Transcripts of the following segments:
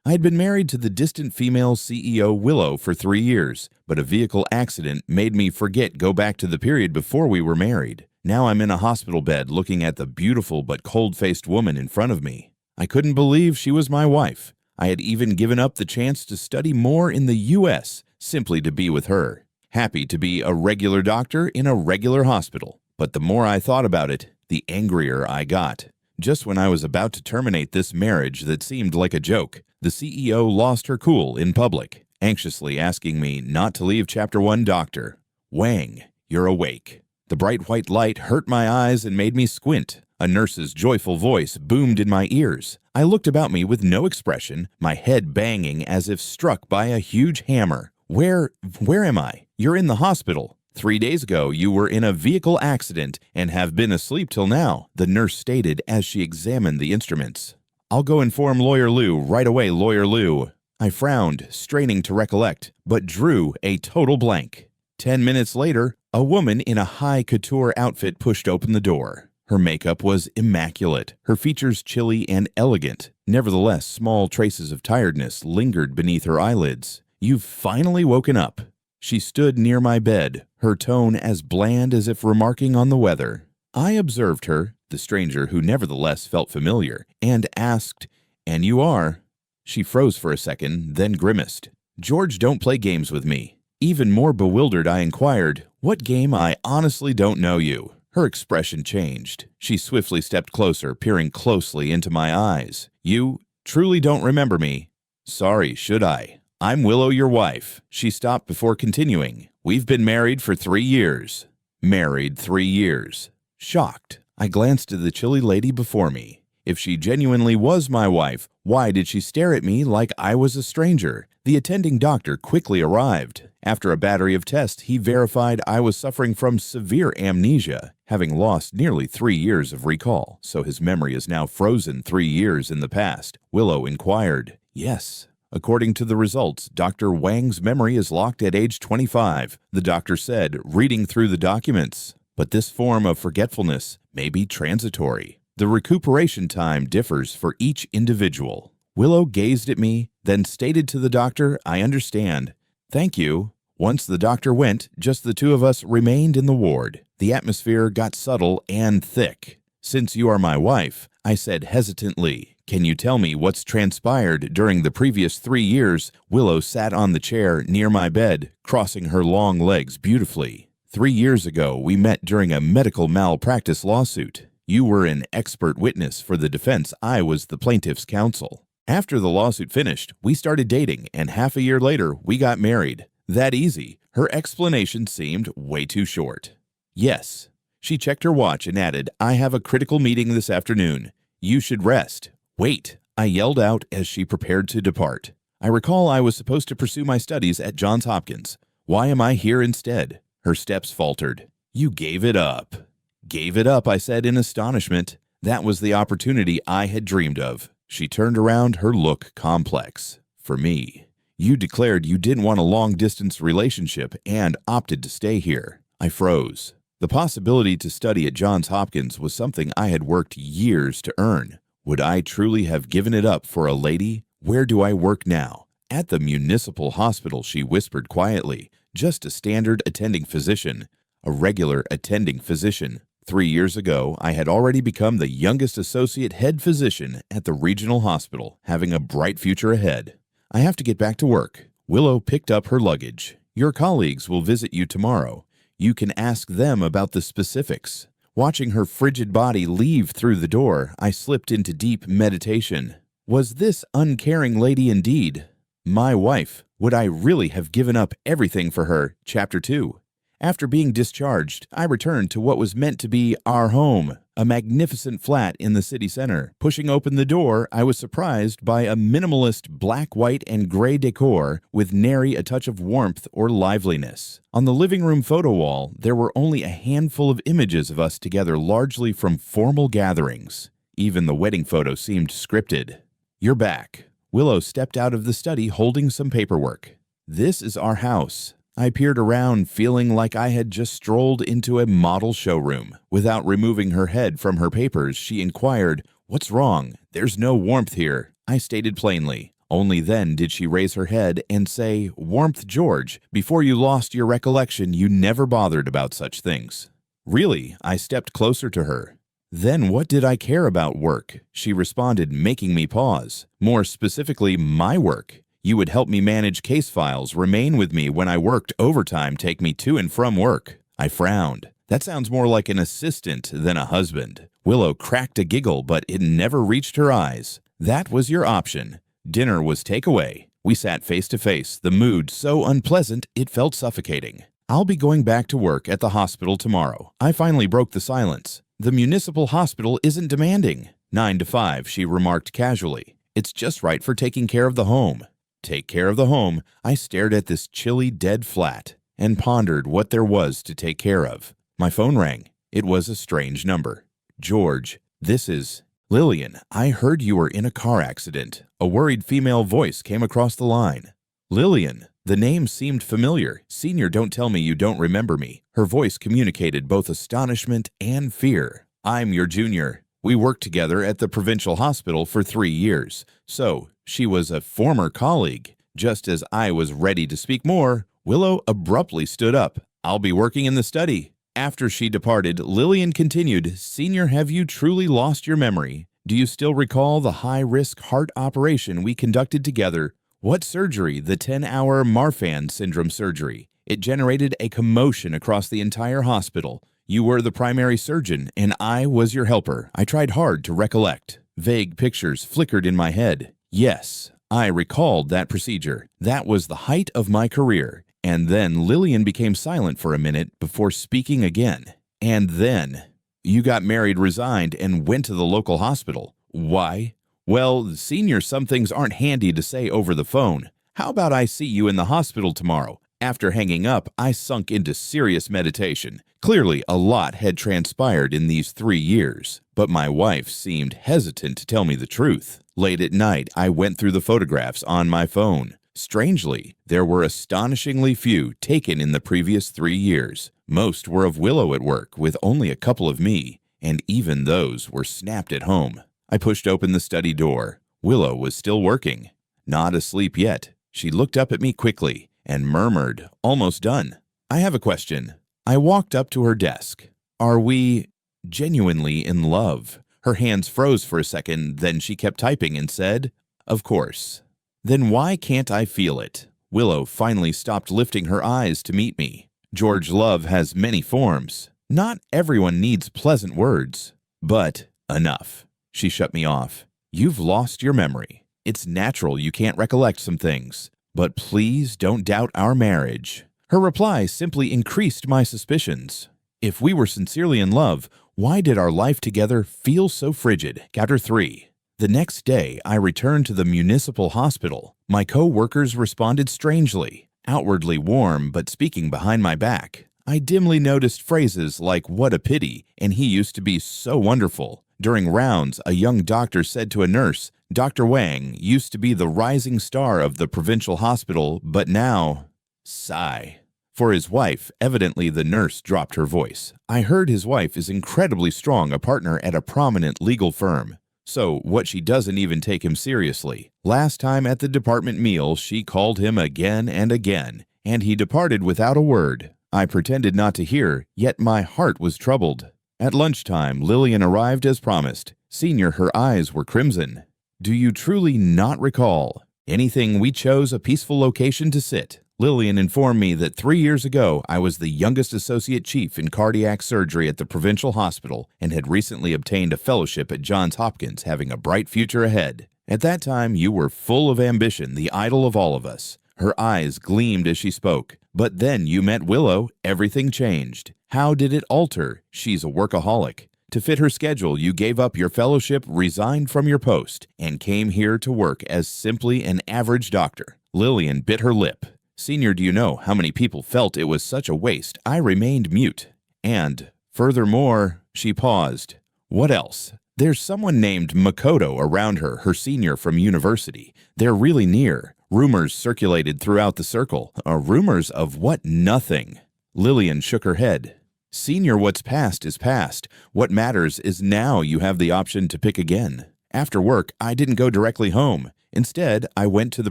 I had been married to the distant female CEO Willow for 3 years, but a vehicle accident made me go back to the period before we were married. Now I'm in a hospital bed looking at the beautiful but cold-faced woman in front of me. I couldn't believe she was my wife. I had even given up the chance to study more in the U.S. simply to be with her. Happy to be a regular doctor in a regular hospital. But the more I thought about it, the angrier I got. Just when I was about to terminate this marriage that seemed like a joke, the CEO lost her cool in public, anxiously asking me not to leave Chapter 1 doctor. Wang, you're awake. The bright white light hurt my eyes and made me squint. A nurse's joyful voice boomed in my ears. I looked about me with no expression, my head banging as if struck by a huge hammer. Where am I? You're in the hospital. 3 days ago, you were in a vehicle accident and have been asleep till now, the nurse stated as she examined the instruments. I'll go inform Lawyer Lou right away, Lawyer Lou. I frowned, straining to recollect, but drew a total blank. 10 minutes later, a woman in a high couture outfit pushed open the door. Her makeup was immaculate, her features chilly and elegant. Nevertheless, small traces of tiredness lingered beneath her eyelids. You've finally woken up. She stood near my bed, her tone as bland as if remarking on the weather. I observed her, the stranger who nevertheless felt familiar, and asked, "And you are?" She froze for a second, then grimaced. "George, don't play games with me." Even more bewildered, I inquired, "What game? I honestly don't know you." Her expression changed. She swiftly stepped closer, peering closely into my eyes. "You truly don't remember me?" "Sorry, should I? I'm Willow, your wife." She stopped before continuing. "We've been married for 3 years." Married 3 years. Shocked, I glanced at the chilly lady before me. If she genuinely was my wife, why did she stare at me like I was a stranger? The attending doctor quickly arrived. After a battery of tests, he verified I was suffering from severe amnesia, having lost nearly 3 years of recall, so his memory is now frozen 3 years in the past. Willow inquired. "Yes." According to the results, Dr. Wang's memory is locked at age 25, the doctor said, reading through the documents. But this form of forgetfulness may be transitory. The recuperation time differs for each individual. Willow gazed at me, then stated to the doctor, "I understand. Thank you." Once the doctor went, just the two of us remained in the ward. The atmosphere got subtle and thick. "Since you are my wife," I said hesitantly, "can you tell me what's transpired during the previous 3 years?" Willow sat on the chair near my bed, crossing her long legs beautifully. 3 years ago, we met during a medical malpractice lawsuit. You were an expert witness for the defense. I was the plaintiff's counsel. After the lawsuit finished, we started dating, and half a year later, we got married. That easy. Her explanation seemed way too short. "Yes." She checked her watch and added, "I have a critical meeting this afternoon. You should rest." "Wait," I yelled out as she prepared to depart. "I recall I was supposed to pursue my studies at Johns Hopkins. Why am I here instead?" Her steps faltered. "You gave it up." "Gave it up," I said in astonishment. That was the opportunity I had dreamed of. She turned around, her look complex. "For me. You declared you didn't want a long-distance relationship and opted to stay here." I froze. The possibility to study at Johns Hopkins was something I had worked years to earn. Would I truly have given it up for a lady? "Where do I work now?" "At the municipal hospital," she whispered quietly. "Just a standard attending physician. A regular attending physician." 3 years ago, I had already become the youngest associate head physician at the regional hospital, having a bright future ahead. "I have to get back to work." Willow picked up her luggage. "Your colleagues will visit you tomorrow. You can ask them about the specifics." Watching her frigid body leave through the door, I slipped into deep meditation. Was this uncaring lady indeed my wife? Would I really have given up everything for her? Chapter 2. After being discharged, I returned to what was meant to be our home, a magnificent flat in the city center. Pushing open the door, I was surprised by a minimalist black, white, and gray decor with nary a touch of warmth or liveliness. On the living room photo wall, there were only a handful of images of us together, largely from formal gatherings. Even the wedding photo seemed scripted. "You're back." Willow stepped out of the study holding some paperwork. "This is our house." I peered around, feeling like I had just strolled into a model showroom. Without removing her head from her papers, she inquired, "What's wrong? There's no warmth here." I stated plainly, Only then did she raise her head and say, "Warmth George, before you lost your recollection, you never bothered about such things." Really, I stepped closer to her. "Then what did I care about work?" she responded, making me pause. "More specifically, my work. You would help me manage case files, remain with me when I worked overtime, take me to and from work." I frowned. That sounds more like an assistant than a husband. Willow cracked a giggle, but it never reached her eyes. "That was your option. Dinner was takeaway." We sat face to face, the mood so unpleasant it felt suffocating. "I'll be going back to work at the hospital tomorrow." I finally broke the silence. "The municipal hospital isn't demanding." 9 to 5, she remarked casually. "It's just right for taking care of the home." Take care of the home. I stared at this chilly, dead flat and pondered what there was to take care of. My phone rang. It was a strange number. "George, this is Lillian. I heard you were in a car accident." A worried female voice came across the line. "Lillian." The name seemed familiar. "Senior, don't tell me you don't remember me." Her voice communicated both astonishment and fear. "I'm your junior. We worked together at the provincial hospital for 3 years. So, she was a former colleague." Just as I was ready to speak more, Willow abruptly stood up. "I'll be working in the study." After she departed, Lillian continued, "Senior, have you truly lost your memory? Do you still recall the high-risk heart operation we conducted together? What surgery? The 10-hour Marfan syndrome surgery. It generated a commotion across the entire hospital. You were the primary surgeon, and I was your helper." I tried hard to recollect. Vague pictures flickered in my head. Yes, I recalled that procedure. That was the height of my career. And then Lillian became silent for a minute before speaking again. "And then you got married, resigned, and went to the local hospital. Why?" "Well, Senior, some things aren't handy to say over the phone. How about I see you in the hospital tomorrow?" After hanging up, I sunk into serious meditation. Clearly, a lot had transpired in these 3 years, but my wife seemed hesitant to tell me the truth. Late at night, I went through the photographs on my phone. Strangely, there were astonishingly few taken in the previous 3 years. Most were of Willow at work, with only a couple of me, and even those were snapped at home. I pushed open the study door. Willow was still working. Not asleep yet. She looked up at me quickly and murmured, "Almost done." "I have a question." I walked up to her desk. "Are we genuinely in love?" Her hands froze for a second, then she kept typing and said, "Of course." "Then why can't I feel it?" Willow finally stopped lifting her eyes to meet me. "George, love has many forms. Not everyone needs pleasant words. But enough." She shut me off. "You've lost your memory. It's natural you can't recollect some things. But please don't doubt our marriage." Her reply simply increased my suspicions. If we were sincerely in love, why did our life together feel so frigid? Chapter 3. The next day, I returned to the municipal hospital. My co-workers responded strangely, outwardly warm but speaking behind my back. I dimly noticed phrases like "what a pity" and "he used to be so wonderful." During rounds, a young doctor said to a nurse, "Dr. Wang used to be the rising star of the provincial hospital, but now..." Sigh. For his wife, evidently the nurse dropped her voice. "I heard his wife is incredibly strong, a partner at a prominent legal firm. So what, she doesn't even take him seriously. Last time at the department meal, she called him again and again, and he departed without a word." I pretended not to hear, yet my heart was troubled. At lunchtime, Lillian arrived as promised. Senior, her eyes were crimson. "Do you truly not recall anything? We chose a peaceful location to sit." Lillian informed me that 3 years ago, I was the youngest associate chief in cardiac surgery at the provincial hospital and had recently obtained a fellowship at Johns Hopkins, having a bright future ahead. At that time, you were full of ambition, the idol of all of us. Her eyes gleamed as she spoke. "But then you met Willow, everything changed." "How did it alter?" "She's a workaholic. To fit her schedule, you gave up your fellowship, resigned from your post, and came here to work as simply an average doctor." Lillian bit her lip. "Senior, do you know how many people felt it was such a waste?" I remained mute. "And, furthermore," she paused. "What else?" "There's someone named Makoto around her senior from university. They're really near. Rumors circulated throughout the circle." Rumors of what? Nothing." Lillian shook her head. "Senior, what's past is past. What matters is now you have the option to pick again." After work, I didn't go directly home. Instead, I went to the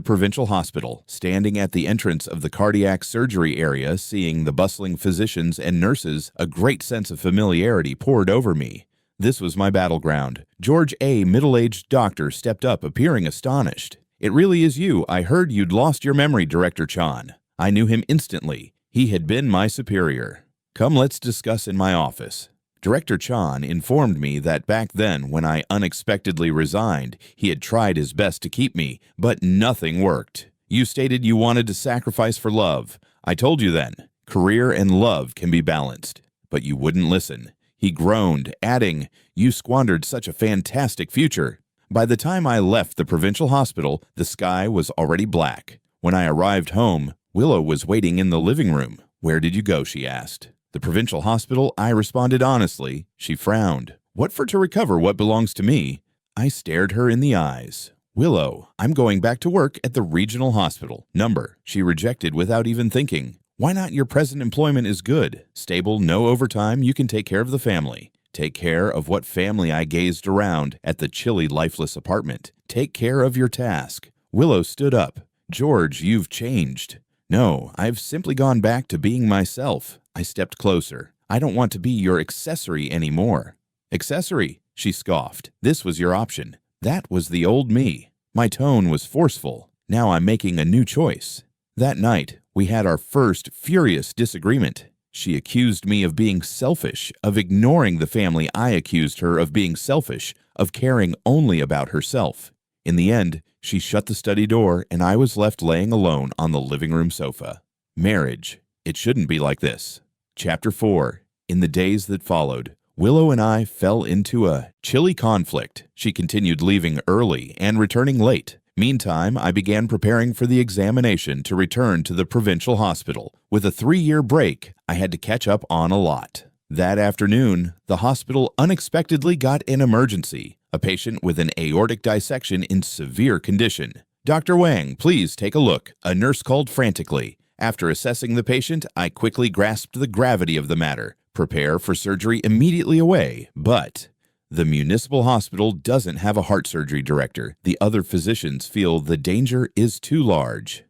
provincial hospital, standing at the entrance of the cardiac surgery area, seeing the bustling physicians and nurses. A great sense of familiarity poured over me. This was my battleground. George, a middle-aged doctor, stepped up, appearing astonished. "It really is you. I heard you'd lost your memory, Director Chan." I knew him instantly. He had been my superior. "Come, let's discuss in my office." Director Chan informed me that back then, when I unexpectedly resigned, he had tried his best to keep me, but nothing worked. "You stated you wanted to sacrifice for love. I told you then, career and love can be balanced. But you wouldn't listen." He groaned, adding, "You squandered such a fantastic future." By the time I left the provincial hospital, the sky was already black. When I arrived home, Willow was waiting in the living room. "Where did you go?" she asked. "The provincial hospital," I responded honestly. She frowned. "What for to recover what belongs to me?" I stared her in the eyes. "Willow, I'm going back to work at the regional hospital." "Number," she rejected without even thinking. "Why not? Your present employment is good. Stable, no overtime, you can take care of the family." Take care of what family? I gazed around at the chilly, lifeless apartment. Take care of your task. Willow stood up. "George, you've changed." "No, I've simply gone back to being myself." I stepped closer. "I don't want to be your accessory anymore." "Accessory?" she scoffed. "This was your option. That was the old me." My tone was forceful. Now I'm making a new choice. That night, we had our first furious disagreement. She accused me of being selfish, of ignoring the family. I accused her of being selfish, of caring only about herself. In the end, she shut the study door, and I was left laying alone on the living room sofa. Marriage. It shouldn't be like this. Chapter 4. In the days that followed, Willow and I fell into a chilly conflict. She continued leaving early and returning late. Meantime, I began preparing for the examination to return to the provincial hospital. With a 3-year break, I had to catch up on a lot. That afternoon, the hospital unexpectedly got an emergency. A patient with an aortic dissection in severe condition. "Dr. Wang, please take a look," a nurse called frantically. After assessing the patient, I quickly grasped the gravity of the matter. Prepare for surgery immediately away, but the municipal hospital doesn't have a heart surgery director. The other physicians feel the danger is too large.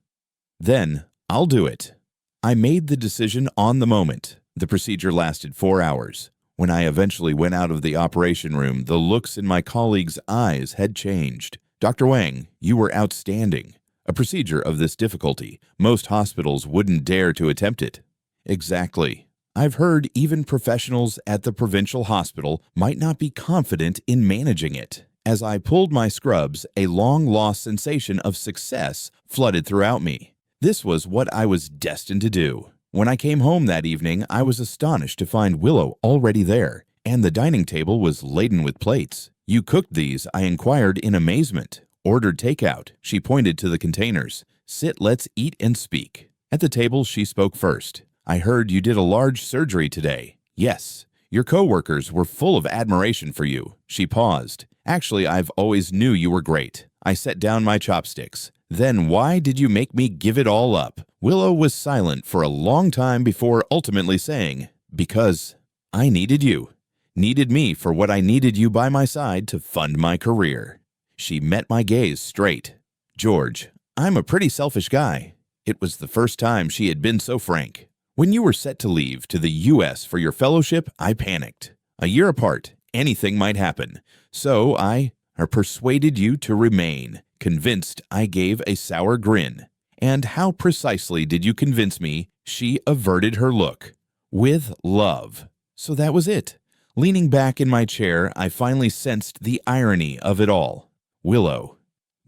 Then, I'll do it. I made the decision on the moment. The procedure lasted 4 hours. When I eventually went out of the operation room, the looks in my colleagues' eyes had changed. "Dr. Wang, you were outstanding." A procedure of this difficulty, most hospitals wouldn't dare to attempt it. Exactly. I've heard even professionals at the provincial hospital might not be confident in managing it. As I pulled my scrubs, a long-lost sensation of success flooded throughout me. This was what I was destined to do. When I came home that evening, I was astonished to find Willow already there, and the dining table was laden with plates. "You cooked these?" I inquired in amazement. "Ordered takeout." She pointed to the containers. "Sit, let's eat and speak." At the table, she spoke first. "I heard you did a large surgery today." "Yes." "Your co-workers were full of admiration for you." She paused. "Actually, I've always knew you were great." I set down my chopsticks. "Then why did you make me give it all up?" Willow was silent for a long time before ultimately saying, "Because I needed you. Needed me for what I needed you by my side to fund my career." She met my gaze straight. "George, I'm a pretty selfish guy." It was the first time she had been so frank. "When you were set to leave to the U.S. for your fellowship, I panicked. A year apart, anything might happen. So I persuaded you to remain." Convinced, I gave a sour grin. "And how precisely did you convince me?" She averted her look. "With love." So that was it. Leaning back in my chair, I finally sensed the irony of it all. "Willow,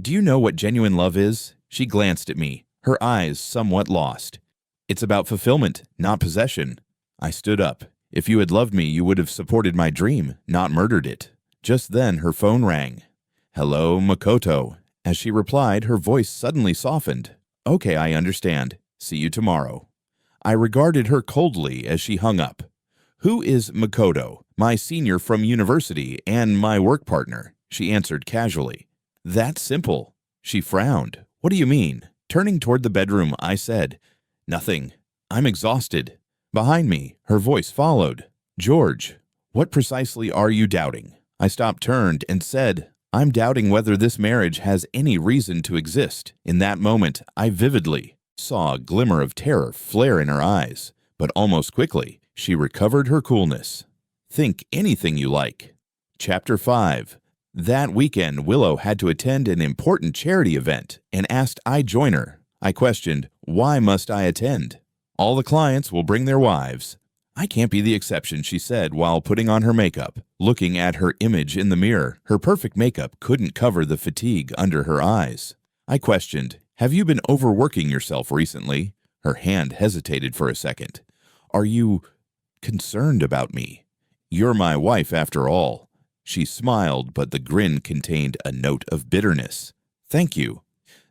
do you know what genuine love is?" She glanced at me, her eyes somewhat lost. "It's about fulfillment, not possession." I stood up. "If you had loved me, you would have supported my dream, not murdered it." Just then, her phone rang. "Hello, Makoto." As she replied, her voice suddenly softened. "Okay, I understand. See you tomorrow." I regarded her coldly as she hung up. "Who is Makoto?" "My senior from university and my work partner," she answered casually. "That's simple." She frowned. "What do you mean?" Turning toward the bedroom, I said, "Nothing. I'm exhausted." Behind me, her voice followed. "George, what precisely are you doubting?" I stopped, turned, and said, I'm doubting whether this marriage has any reason to exist. In that moment, I vividly saw a glimmer of terror flare in her eyes, but almost quickly, she recovered her coolness. Think anything you like. Chapter 5. That weekend, Willow had to attend an important charity event and asked I join her. I questioned, why must I attend? All the clients will bring their wives. I can't be the exception, she said while putting on her makeup. Looking at her image in the mirror, her perfect makeup couldn't cover the fatigue under her eyes. I questioned, have you been overworking yourself recently? Her hand hesitated for a second. Are you concerned about me? You're my wife after all. She smiled, but the grin contained a note of bitterness. Thank you.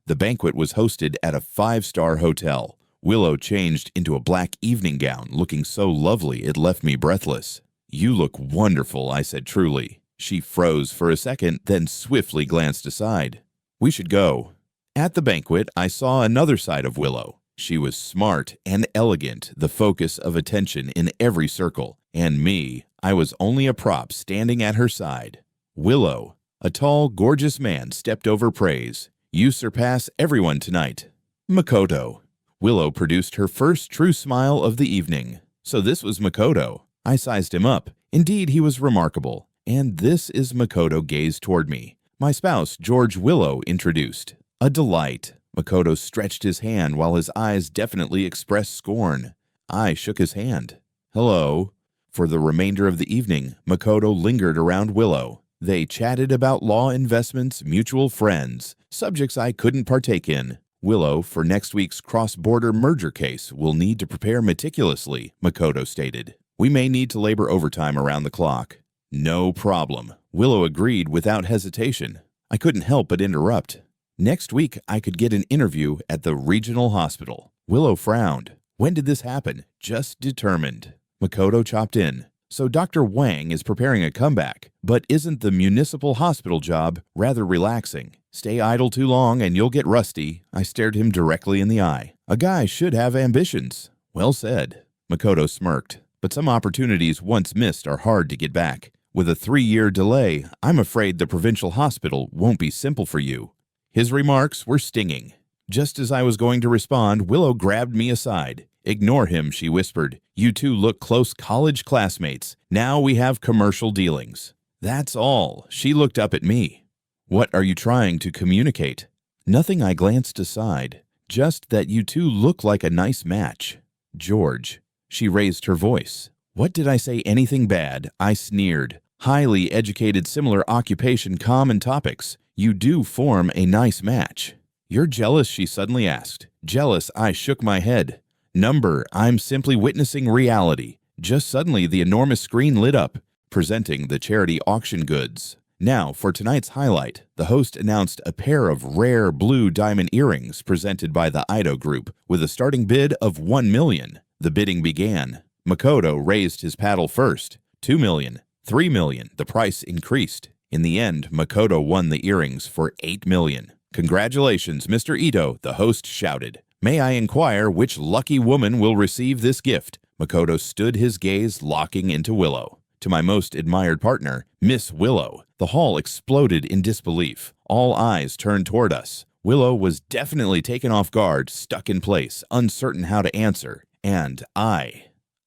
The banquet was hosted at a 5-star hotel. Willow changed into a black evening gown, looking so lovely it left me breathless. You look wonderful, I said truly. She froze for a second, then swiftly glanced aside. We should go. At the banquet, I saw another side of Willow. She was smart and elegant, the focus of attention in every circle. And me, I was only a prop standing at her side. Willow, a tall, gorgeous man, stepped over praise. You surpass everyone tonight. Makoto. Willow produced her first true smile of the evening. So this was Makoto. I sized him up. Indeed, he was remarkable. And this is Makoto gazed toward me. My spouse, George Willow, introduced. A delight. Makoto stretched his hand while his eyes definitely expressed scorn. I shook his hand. Hello. For the remainder of the evening, Makoto lingered around Willow. They chatted about law, investments, mutual friends, subjects I couldn't partake in. Willow, for next week's cross-border merger case, will need to prepare meticulously, Makoto stated. We may need to labor overtime around the clock. No problem. Willow agreed without hesitation. I couldn't help but interrupt. Next week, I could get an interview at the regional hospital. Willow frowned. When did this happen? Just determined. Makoto chopped in. So Dr. Wang is preparing a comeback, but isn't the municipal hospital job rather relaxing? Stay idle too long and you'll get rusty. I stared him directly in the eye. A guy should have ambitions. Well said. Makoto smirked. But some opportunities once missed are hard to get back. With a 3-year delay, I'm afraid the provincial hospital won't be simple for you. His remarks were stinging. Just as I was going to respond, Willow grabbed me aside. Ignore him, she whispered. You two look close college classmates. Now we have commercial dealings. That's all. She looked up at me. What are you trying to communicate? Nothing, I glanced aside. Just that you two look like a nice match. George. She raised her voice. What did I say anything bad? I sneered. Highly educated, similar occupation, common topics. You do form a nice match. You're jealous, she suddenly asked. Jealous, I shook my head. Number, I'm simply witnessing reality. Just suddenly the enormous screen lit up, presenting the charity auction goods. Now, for tonight's highlight, the host announced a pair of rare blue diamond earrings presented by the Ido Group with a starting bid of $1 million. The bidding began. Makoto raised his paddle first. $2 million, $3 million. The price increased. In the end, Makoto won the earrings for $8 million. Congratulations, Mr. Ito, the host shouted. May I inquire which lucky woman will receive this gift? Makoto stood his gaze locking into Willow. To my most admired partner, Miss Willow. The hall exploded in disbelief. All eyes turned toward us. Willow was definitely taken off guard, stuck in place, uncertain how to answer. And I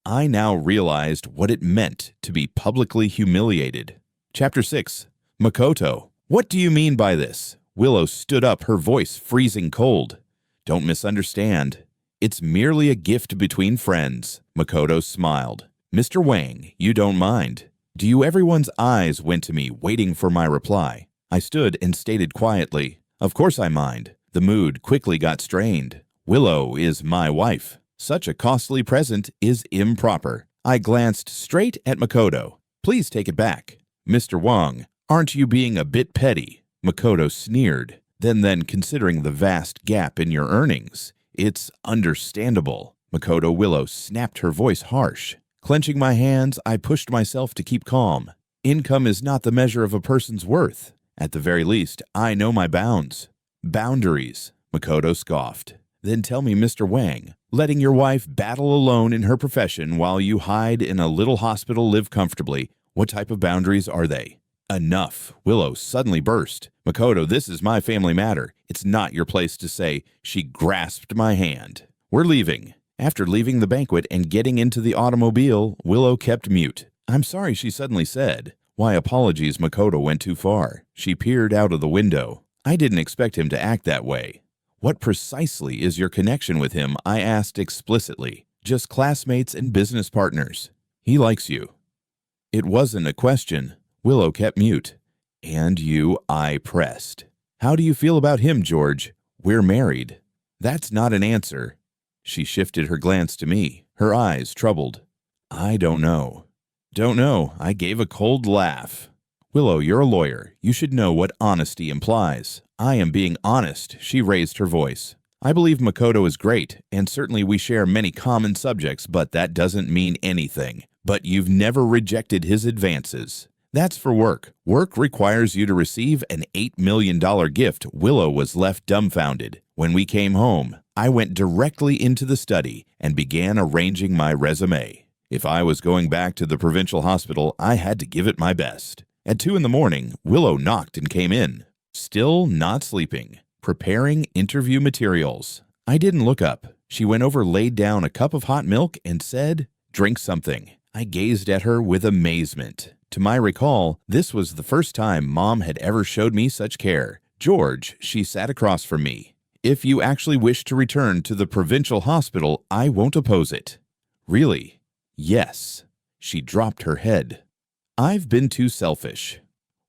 now realized what it meant to be publicly humiliated. Chapter 6. Makoto. What do you mean by this? Willow stood up, her voice freezing cold. Don't misunderstand. It's merely a gift between friends. Makoto smiled. Mr. Wang, you don't mind. Do you? Everyone's eyes went to me, waiting for my reply. I stood and stated quietly, of course I mind. The mood quickly got strained. Willow is my wife. Such a costly present is improper. I glanced straight at Makoto. Please take it back. Mr. Wang, aren't you being a bit petty? Makoto sneered. Then, considering the vast gap in your earnings, it's understandable. Makoto. Willow snapped, her voice harsh. Clenching my hands, I pushed myself to keep calm. Income is not the measure of a person's worth. At the very least, I know my bounds. Boundaries, Makoto scoffed. Then tell me, Mr. Wang, letting your wife battle alone in her profession while you hide in a little hospital, live comfortably, what type of boundaries are they? Enough, Willow suddenly burst. Makoto, this is my family matter. It's not your place to say. She grasped my hand. We're leaving. After leaving the banquet and getting into the automobile, Willow kept mute. I'm sorry, she suddenly said. Why, apologies, Makoto went too far. She peered out of the window. I didn't expect him to act that way. What precisely is your connection with him? I asked explicitly. Just classmates and business partners. He likes you. It wasn't a question. Willow kept mute. And you, I pressed. How do you feel about him, George? We're married. That's not an answer. She shifted her glance to me, her eyes troubled. I don't know. Don't know. I gave a cold laugh. Willow, you're a lawyer. You should know what honesty implies. I am being honest, she raised her voice. I believe Makoto is great, and certainly we share many common subjects, but that doesn't mean anything. But you've never rejected his advances. That's for work. Work requires you to receive an $8 million gift. Willow was left dumbfounded. When we came home, I went directly into the study and began arranging my resume. If I was going back to the provincial hospital, I had to give it my best. At 2 a.m, Willow knocked and came in. Still not sleeping. Preparing interview materials. I didn't look up. She went over, laid down a cup of hot milk, and said, "Drink something." I gazed at her with amazement. To my recall, this was the first time Mom had ever showed me such care. "George," she sat across from me. "If you actually wish to return to the provincial hospital, I won't oppose it." "Really?" "Yes." She dropped her head. "I've been too selfish."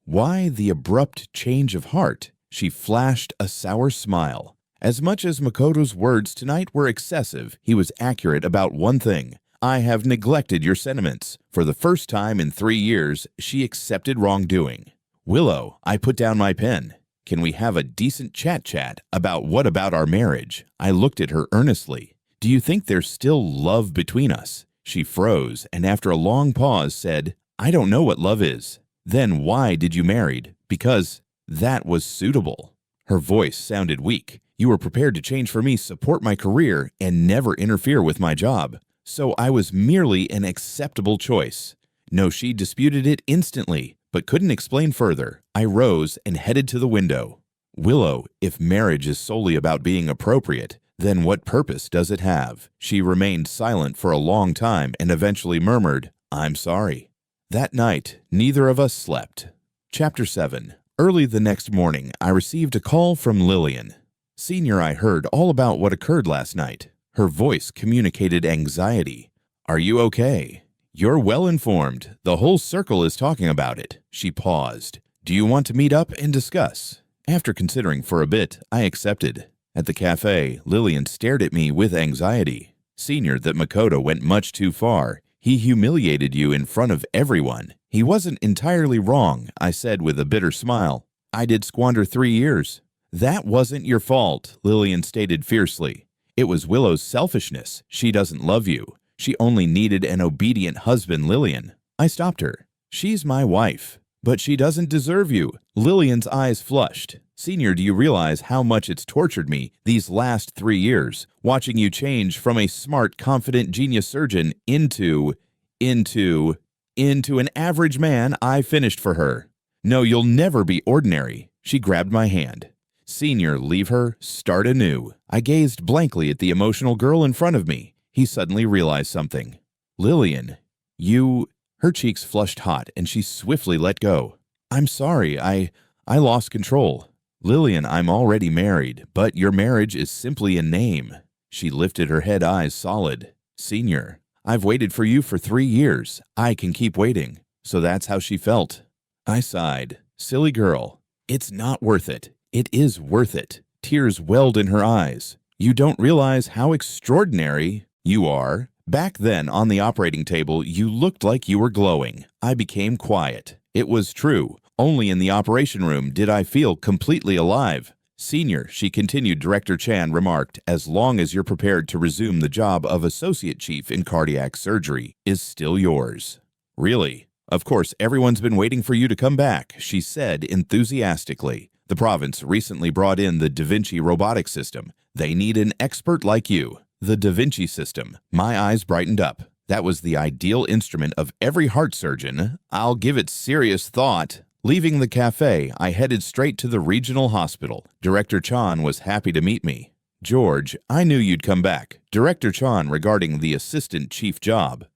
Why the abrupt change of heart? She flashed a sour smile. As much as Makoto's words tonight were excessive, he was accurate about one thing. I have neglected your sentiments. For the first time in 3 years, she accepted wrongdoing. Willow, I put down my pen. Can we have a decent chat about what about our marriage? I looked at her earnestly. Do you think there's still love between us? She froze and after a long pause said, I don't know what love is. Then why did you marry? Because that was suitable. Her voice sounded weak. You were prepared to change for me, support my career, and never interfere with my job. So I was merely an acceptable choice. No, she disputed it instantly, but couldn't explain further. I rose and headed to the window. Willow, if marriage is solely about being appropriate, then what purpose does it have? She remained silent for a long time and eventually murmured, I'm sorry. That night, neither of us slept. Chapter 7. Early the next morning, I received a call from Lillian. Senior, I heard all about what occurred last night. Her voice communicated anxiety. Are you okay? You're well informed. The whole circle is talking about it. She paused. Do you want to meet up and discuss? After considering for a bit, I accepted. At the cafe, Lillian stared at me with anxiety. Senior, that Makoto went much too far. He humiliated you in front of everyone. He wasn't entirely wrong, I said with a bitter smile. I did squander 3 years. That wasn't your fault, Lillian stated fiercely. It was Willow's selfishness. She doesn't love you. She only needed an obedient husband, Lillian. I stopped her. She's my wife. But she doesn't deserve you. Lillian's eyes flushed. Senior, do you realize how much it's tortured me these last 3 years, watching you change from a smart, confident genius surgeon into an average man? I finished for her. No, you'll never be ordinary. She grabbed my hand. Senior, leave her, start anew. I gazed blankly at the emotional girl in front of me. He suddenly realized something. Lillian, you... Her cheeks flushed hot, and she swiftly let go. I'm sorry, I lost control. Lillian, I'm already married, but your marriage is simply a name. She lifted her head, eyes solid. Senior, I've waited for you for 3 years. I can keep waiting. So that's how she felt. I sighed. Silly girl. It's not worth it. It is worth it. Tears welled in her eyes. You don't realize how extraordinary you are. Back then, on the operating table, you looked like you were glowing. I became quiet. It was true. Only in the operation room did I feel completely alive. Senior, she continued, Director Chan remarked, as long as you're prepared to resume the job of Associate Chief in Cardiac Surgery, is still yours. Really? Of course, everyone's been waiting for you to come back, she said enthusiastically. The province recently brought in the Da Vinci robotic system. They need an expert like you. The Da Vinci system. My eyes brightened up. That was the ideal instrument of every heart surgeon. I'll give it serious thought. Leaving the cafe, I headed straight to the regional hospital. Director Chan was happy to meet me. George, I knew you'd come back. Director Chan regarding the assistant chief job.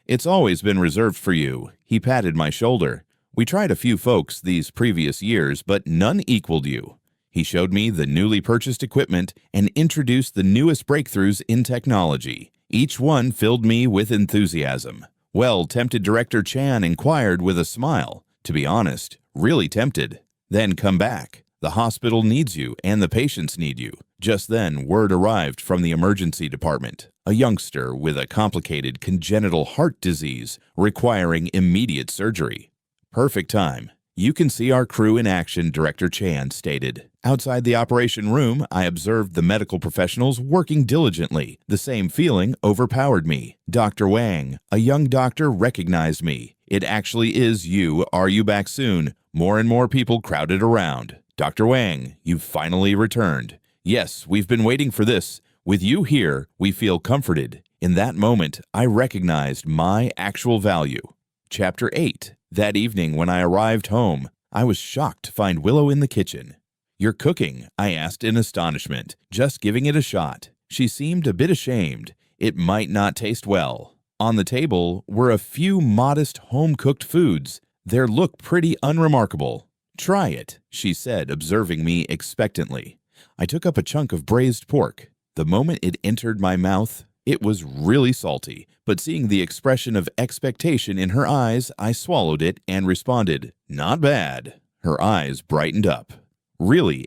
It's always been reserved for you. He patted my shoulder. We tried a few folks these previous years, but none equaled you. He showed me the newly purchased equipment and introduced the newest breakthroughs in technology. Each one filled me with enthusiasm. Well, tempted Director Chan inquired with a smile. To be honest, really tempted. Then come back. The hospital needs you and the patients need you. Just then, word arrived from the emergency department. A youngster with a complicated congenital heart disease requiring immediate surgery. Perfect time. You can see our crew in action, Director Chan stated. Outside the operation room, I observed the medical professionals working diligently. The same feeling overpowered me. Dr. Wang, a young doctor, recognized me. It actually is you. Are you back soon? More and more people crowded around. Dr. Wang, you've finally returned. Yes, we've been waiting for this. With you here, we feel comforted. In that moment, I recognized my actual value. Chapter 8. That evening when I arrived home, I was shocked to find Willow in the kitchen. "You're cooking?" I asked in astonishment, just giving it a shot. She seemed a bit ashamed. It might not taste well. On the table were a few modest home-cooked foods. They look pretty unremarkable. "Try it," she said, observing me expectantly. I took up a chunk of braised pork. The moment it entered my mouth, it was really salty, but seeing the expression of expectation in her eyes, I swallowed it and responded, "Not bad." Her eyes brightened up. "Really,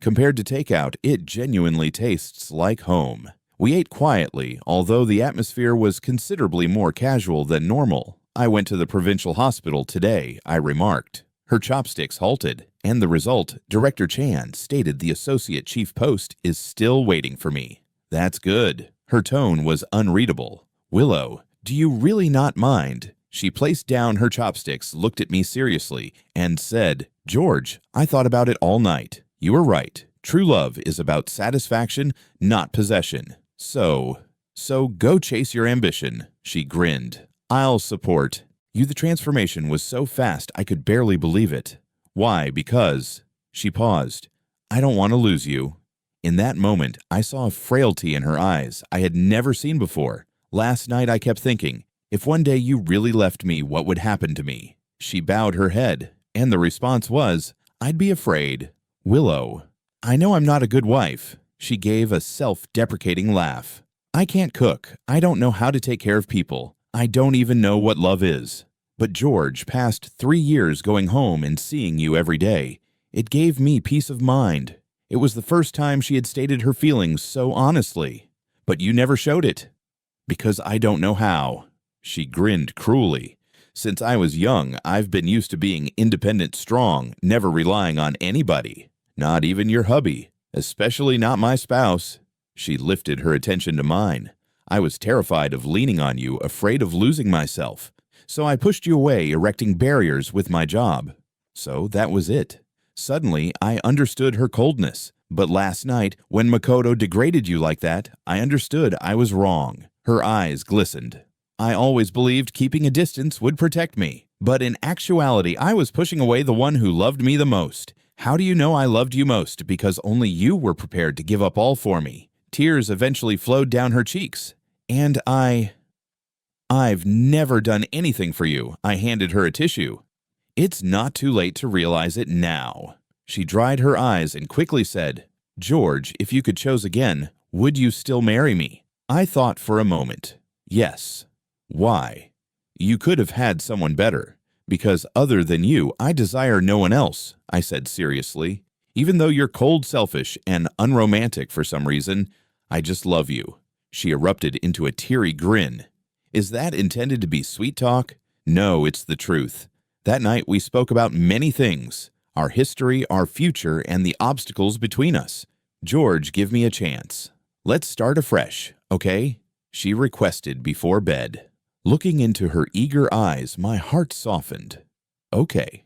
Compared to takeout, it genuinely tastes like home." We ate quietly, although the atmosphere was considerably more casual than normal. "I went to the provincial hospital today," I remarked. Her chopsticks halted, and the result, Director Chan stated the associate chief post is still waiting for me. "That's good." Her tone was unreadable. "Willow, do you really not mind?" She placed down her chopsticks, looked at me seriously, and said, "George, I thought about it all night. You were right. True love is about satisfaction, not possession. So go chase your ambition." She grinned. "I'll support you." The transformation was so fast I could barely believe it. "Why? Because..." She paused. "I don't want to lose you." In that moment, I saw a frailty in her eyes I had never seen before. Last night I kept thinking, if one day you really left me, what would happen to me? She bowed her head, and the response was, "I'd be afraid." "Willow, I know I'm not a good wife." She gave a self-deprecating laugh. "I can't cook. I don't know how to take care of people. I don't even know what love is. But George, past 3 years going home and seeing you every day, it gave me peace of mind." It was the first time she had stated her feelings so honestly. "But you never showed it." "Because I don't know how." She grinned cruelly. "Since I was young, I've been used to being independent, strong, never relying on anybody. Not even your hubby, especially not my spouse." She lifted her attention to mine. "I was terrified of leaning on you, afraid of losing myself. So I pushed you away, erecting barriers with my job." So that was it. Suddenly, I understood her coldness. But last night, when Makoto degraded you like that, I understood I was wrong. Her eyes glistened. "I always believed keeping a distance would protect me. But in actuality, I was pushing away the one who loved me the most. How do you know I loved you most? Because only you were prepared to give up all for me." Tears eventually flowed down her cheeks. "And I've never done anything for you." I handed her a tissue. "It's not too late to realize it now." She dried her eyes and quickly said, "George, if you could choose again, would you still marry me?" I thought for a moment. "Yes." "Why?" "You could have had someone better. Because other than you, I desire no one else," I said seriously. "Even though you're cold, selfish, and unromantic for some reason, I just love you." She erupted into a teary grin. "Is that intended to be sweet talk?" "No, it's the truth. That night we spoke about many things. Our history, our future, and the obstacles between us. George, give me a chance. Let's start afresh, okay?" She requested before bed. Looking into her eager eyes, my heart softened. "Okay."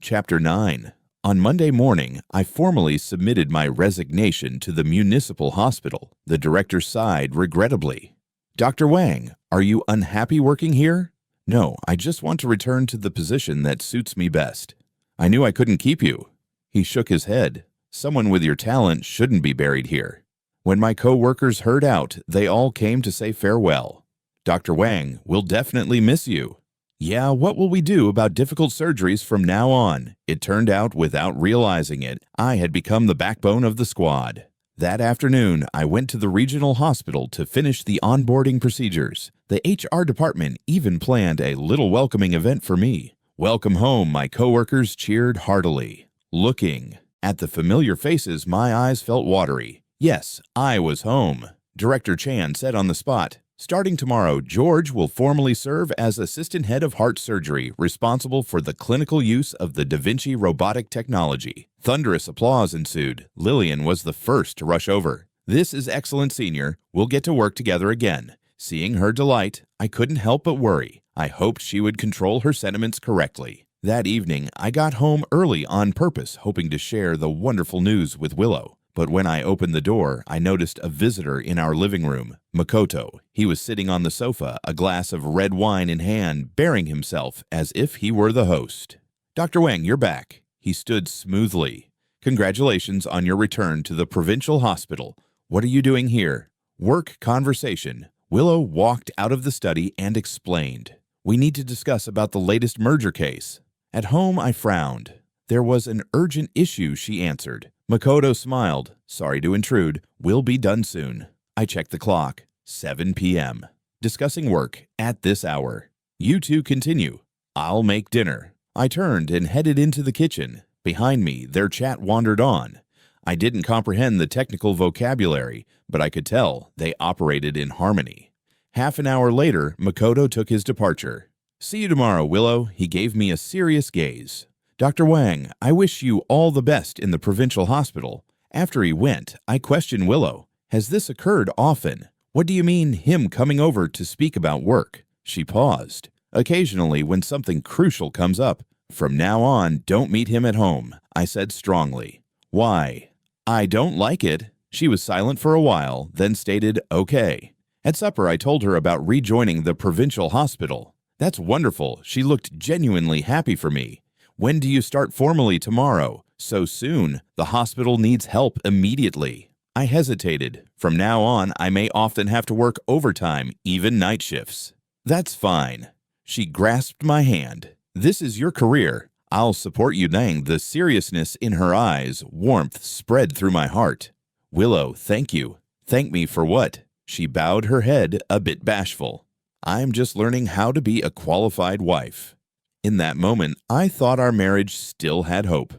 Chapter 9. On Monday morning, I formally submitted my resignation to the municipal hospital. The director sighed regrettably. "Dr. Wang, are you unhappy working here?" No, I just want to return to the position that suits me best. I knew I couldn't keep you. He shook his head. Someone with your talent shouldn't be buried here. When my co-workers heard out, they all came to say farewell. Dr. Wang, we'll definitely miss you. Yeah, what will we do about difficult surgeries from now on? It turned out, without realizing it, I had become the backbone of the squad. That afternoon, I went to the regional hospital to finish the onboarding procedures. The HR department even planned a little welcoming event for me. Welcome home, my coworkers cheered heartily. Looking at the familiar faces, my eyes felt watery. Yes, I was home. Director Chan said on the spot, starting tomorrow, George will formally serve as Assistant Head of Heart Surgery, responsible for the clinical use of the Da Vinci robotic technology. Thunderous applause ensued. Lillian was the first to rush over. This is excellent, Senior. We'll get to work together again. Seeing her delight, I couldn't help but worry. I hoped she would control her sentiments correctly. That evening, I got home early on purpose, hoping to share the wonderful news with Willow. But when I opened the door, I noticed a visitor in our living room, Makoto. He was sitting on the sofa, a glass of red wine in hand, bearing himself as if he were the host. Dr. Wang, you're back. He stood smoothly. Congratulations on your return to the provincial hospital. What are you doing here? Work conversation. Willow walked out of the study and explained. We need to discuss about the latest merger case. At home, I frowned. There was an urgent issue, she answered. Makoto smiled. Sorry to intrude. We'll be done soon. I checked the clock. 7 p.m. Discussing work at this hour. You two continue. I'll make dinner. I turned and headed into the kitchen. Behind me, their chat wandered on. I didn't comprehend the technical vocabulary, but I could tell they operated in harmony. Half an hour later, Makoto took his departure. See you tomorrow, Willow. He gave me a serious gaze. Dr. Wang, I wish you all the best in the provincial hospital. After he went, I questioned Willow. Has this occurred often? What do you mean, him coming over to speak about work? She paused. Occasionally, when something crucial comes up. From now on, don't meet him at home, I said strongly. Why? I don't like it. She was silent for a while, then stated, okay. At supper, I told her about rejoining the provincial hospital. That's wonderful. She looked genuinely happy for me. When do you start formally tomorrow? So soon. The hospital needs help immediately. I hesitated. From now on, I may often have to work overtime, even night shifts. That's fine. She grasped my hand. This is your career. I'll support you, Nang. The seriousness in her eyes, warmth spread through my heart. Willow, thank you. Thank me for what? She bowed her head, a bit bashful. I'm just learning how to be a qualified wife. In that moment, I thought our marriage still had hope.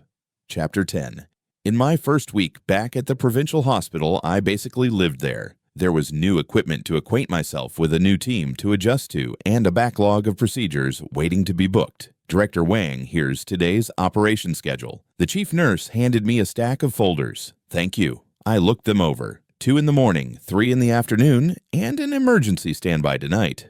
Chapter 10. In my first week back at the provincial hospital, I basically lived there. There was new equipment to acquaint myself with, a new team to adjust to, and a backlog of procedures waiting to be booked. Director Wang, here's today's operation schedule. The chief nurse handed me a stack of folders. Thank you. I looked them over. 2 in the morning, 3 in the afternoon, and an emergency standby tonight.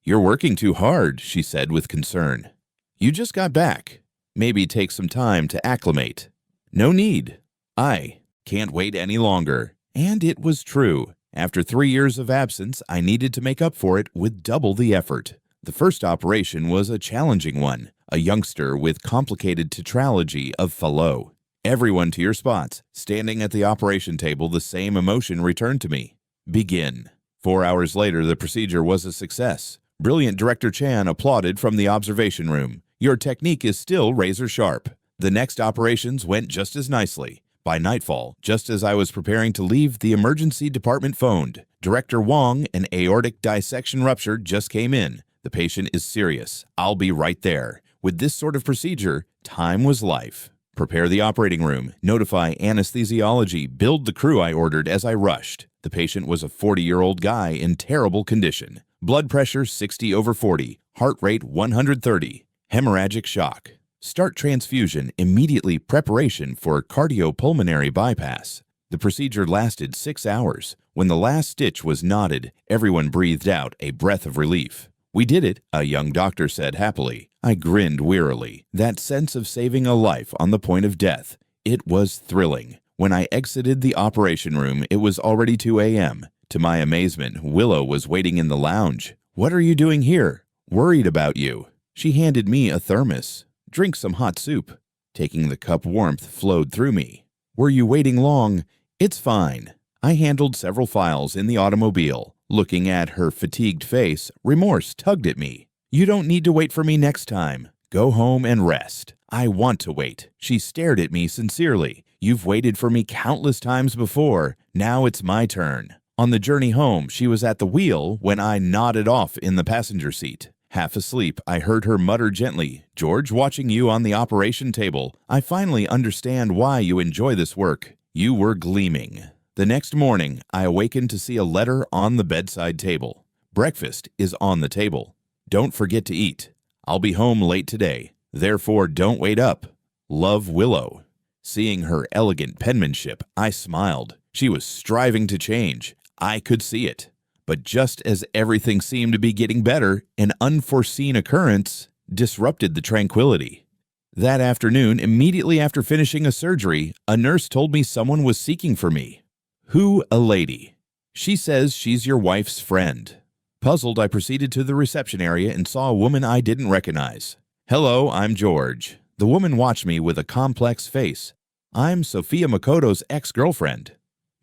You're working too hard, she said with concern. You just got back. Maybe take some time to acclimate. No need. I can't wait any longer. And it was true. After 3 years of absence, I needed to make up for it with double the effort. The first operation was a challenging one, a youngster with complicated tetralogy of Fallot. Everyone to your spots. Standing at the operation table, the same emotion returned to me. Begin. 4 hours later, the procedure was a success. Brilliant Director Chan applauded from the observation room. Your technique is still razor sharp. The next operations went just as nicely. By nightfall, just as I was preparing to leave, the emergency department phoned. Director Wang, an aortic dissection rupture just came in. The patient is serious. I'll be right there. With this sort of procedure, time was life. Prepare the operating room, notify anesthesiology, build the crew I ordered as I rushed. The patient was a 40-year-old guy in terrible condition. Blood pressure 60/40, heart rate 130. Hemorrhagic shock. Start transfusion immediately. Preparation for cardiopulmonary bypass. The procedure lasted 6 hours. When the last stitch was knotted, everyone breathed out a breath of relief. We did it, a young doctor said happily. I grinned wearily. That sense of saving a life on the point of death. It was thrilling. When I exited the operation room, it was already 2 a.m. To my amazement, Willow was waiting in the lounge. What are you doing here? Worried about you. She handed me a thermos. Drink some hot soup. Taking the cup, warmth flowed through me. Were you waiting long? It's fine. I handled several files in the automobile. Looking at her fatigued face, remorse tugged at me. You don't need to wait for me next time. Go home and rest. I want to wait. She stared at me sincerely. You've waited for me countless times before. Now it's my turn. On the journey home, she was at the wheel when I nodded off in the passenger seat. Half asleep, I heard her mutter gently, George, watching you on the operation table. I finally understand why you enjoy this work. You were gleaming. The next morning, I awakened to see a letter on the bedside table. Breakfast is on the table. Don't forget to eat. I'll be home late today. Therefore, don't wait up. Love, Willow. Seeing her elegant penmanship, I smiled. She was striving to change. I could see it. But just as everything seemed to be getting better, an unforeseen occurrence disrupted the tranquility. That afternoon, immediately after finishing a surgery, a nurse told me someone was seeking for me. Who? A lady. She says she's your wife's friend. Puzzled, I proceeded to the reception area and saw a woman I didn't recognize. Hello, I'm George. The woman watched me with a complex face. I'm Sophia Makoto's ex-girlfriend.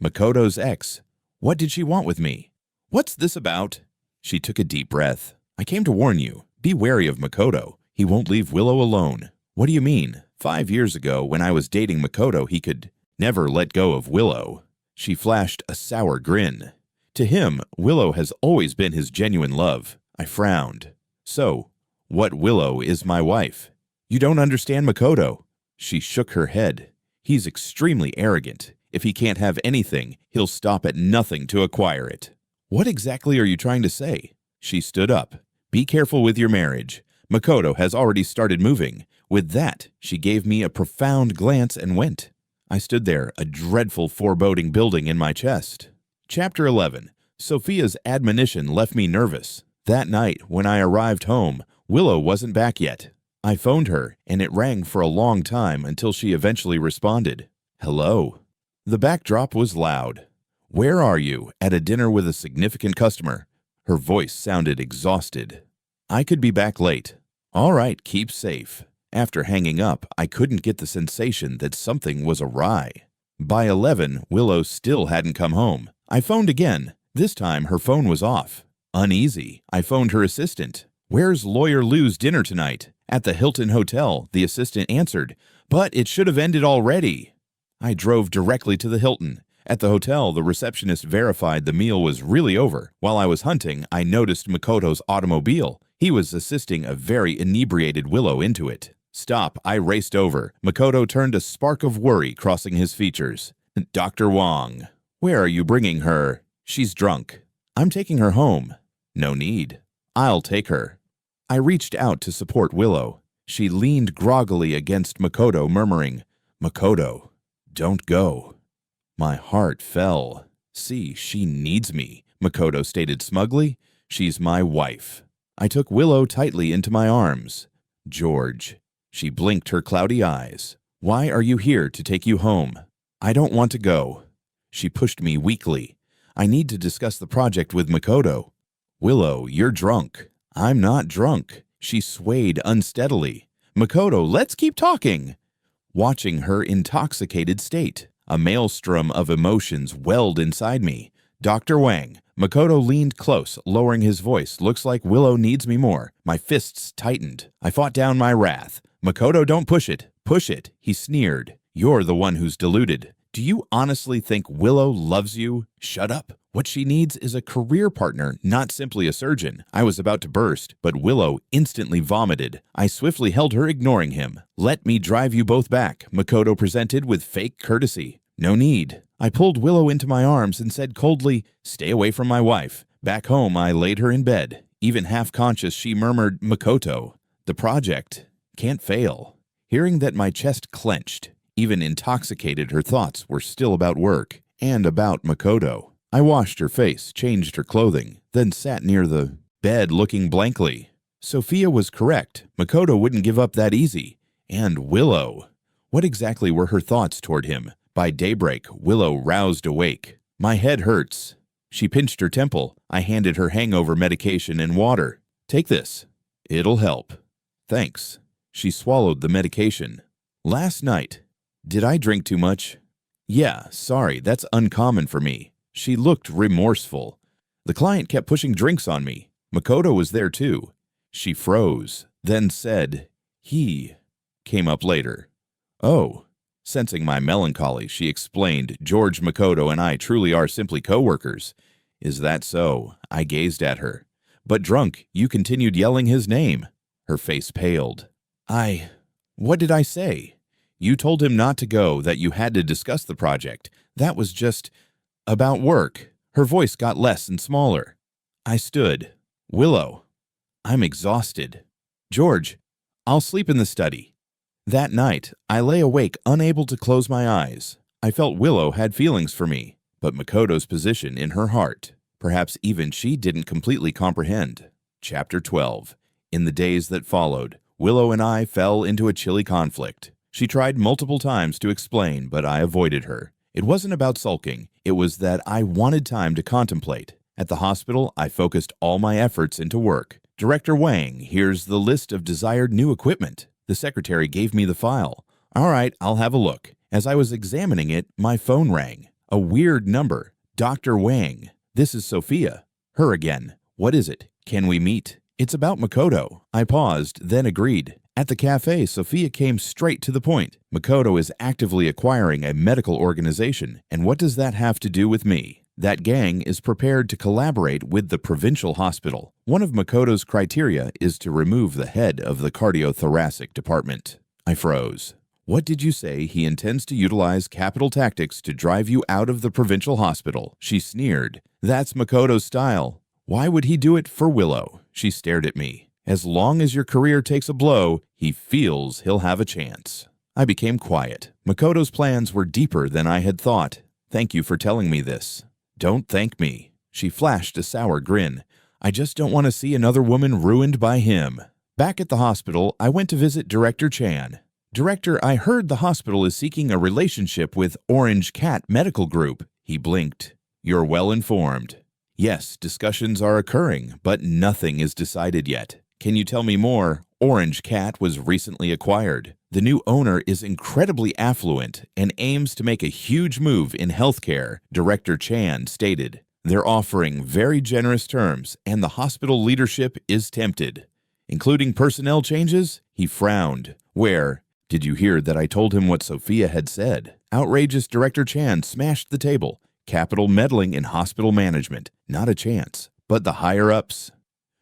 Makoto's ex. What did she want with me? What's this about? She took a deep breath. I came to warn you. Be wary of Makoto. He won't leave Willow alone. What do you mean? 5 years ago, when I was dating Makoto, he could never let go of Willow. She flashed a sour grin. To him, Willow has always been his genuine love. I frowned. So, what Willow is my wife? You don't understand Makoto. She shook her head. He's extremely arrogant. If he can't have anything, he'll stop at nothing to acquire it. What exactly are you trying to say? She stood up. Be careful with your marriage. Makoto has already started moving. With that, she gave me a profound glance and went. I stood there, a dreadful foreboding building in my chest. Chapter 11. Sophia's admonition left me nervous. That night, when I arrived home, Willow wasn't back yet. I phoned her, and it rang for a long time until she eventually responded. Hello. The backdrop was loud. Where are you? At a dinner with a significant customer. Her voice sounded exhausted. I could be back late. All right, keep safe. After hanging up, I couldn't get the sensation that something was awry. By 11, Willow still hadn't come home. I phoned again. This time, her phone was off. Uneasy, I phoned her assistant. Where's Lawyer Lou's dinner tonight? At the Hilton Hotel, the assistant answered. But it should have ended already. I drove directly to the Hilton. At the hotel, the receptionist verified the meal was really over. While I was hunting, I noticed Makoto's automobile. He was assisting a very inebriated Willow into it. Stop, I raced over. Makoto turned a spark of worry crossing his features. Dr. Wang. Where are you bringing her? She's drunk. I'm taking her home. No need. I'll take her. I reached out to support Willow. She leaned groggily against Makoto, murmuring, Makoto, don't go. My heart fell. See, she needs me, Makoto stated smugly. She's my wife. I took Willow tightly into my arms. George. She blinked her cloudy eyes. Why are you here to take you home? I don't want to go. She pushed me weakly. I need to discuss the project with Makoto. Willow, you're drunk. I'm not drunk. She swayed unsteadily. Makoto, let's keep talking. Watching her intoxicated state, a maelstrom of emotions welled inside me. Dr. Wang. Makoto leaned close, lowering his voice. Looks like Willow needs me more. My fists tightened. I fought down my wrath. Makoto, don't push it. Push it, he sneered. You're the one who's deluded. Do you honestly think Willow loves you? Shut up. What she needs is a career partner, not simply a surgeon. I was about to burst, but Willow instantly vomited. I swiftly held her, ignoring him. Let me drive you both back, Makoto presented with fake courtesy. No need. I pulled Willow into my arms and said coldly, stay away from my wife. Back home, I laid her in bed. Even half-conscious, she murmured, Makoto, the project can't fail. Hearing that, my chest clenched. Even intoxicated, her thoughts were still about work and about Makoto. I washed her face, changed her clothing, then sat near the bed looking blankly. Sophia was correct. Makoto wouldn't give up that easy. And Willow. What exactly were her thoughts toward him? By daybreak, Willow roused awake. My head hurts. She pinched her temple. I handed her hangover medication and water. Take this. It'll help. Thanks. She swallowed the medication. Last night. Did I drink too much? Yeah, sorry, that's uncommon for me. She looked remorseful. The client kept pushing drinks on me. Makoto was there too. She froze, then said, he came up later. Oh. Sensing my melancholy, she explained, George Makoto and I truly are simply co-workers. Is that so? I gazed at her. But drunk, you continued yelling his name. Her face paled. What did I say? You told him not to go, that you had to discuss the project. That was just about work. Her voice got less and smaller. I stood. Willow. I'm exhausted. George, I'll sleep in the study. That night, I lay awake, unable to close my eyes. I felt Willow had feelings for me, but Makoto's position in her heart. Perhaps even she didn't completely comprehend. Chapter 12. In the days that followed, Willow and I fell into a chilly conflict. She tried multiple times to explain, but I avoided her. It wasn't about sulking. It was that I wanted time to contemplate. At the hospital, I focused all my efforts into work. Director Wang, here's the list of desired new equipment. The secretary gave me the file. All right, I'll have a look. As I was examining it, my phone rang. A weird number. Dr. Wang. This is Sophia. Her again. What is it? Can we meet? It's about Makoto. I paused, then agreed. At the cafe, Sophia came straight to the point. Makoto is actively acquiring a medical organization, and what does that have to do with me? That gang is prepared to collaborate with the provincial hospital. One of Makoto's criteria is to remove the head of the cardiothoracic department. I froze. What did you say? He intends to utilize capital tactics to drive you out of the provincial hospital. She sneered. That's Makoto's style. Why would he do it for Willow? She stared at me. As long as your career takes a blow, he feels he'll have a chance. I became quiet. Makoto's plans were deeper than I had thought. Thank you for telling me this. Don't thank me. She flashed a sour grin. I just don't want to see another woman ruined by him. Back at the hospital, I went to visit Director Chan. Director, I heard the hospital is seeking a relationship with Orange Cat Medical Group. He blinked. You're well informed. Yes, discussions are occurring, but nothing is decided yet. Can you tell me more? Orange Cat was recently acquired. The new owner is incredibly affluent and aims to make a huge move in healthcare, Director Chan stated. They're offering very generous terms, and the hospital leadership is tempted. Including personnel changes? He frowned. Where? Did you hear that I told him what Sophia had said? Outrageous Director Chan smashed the table. Capital meddling in hospital management. Not a chance. But the higher-ups?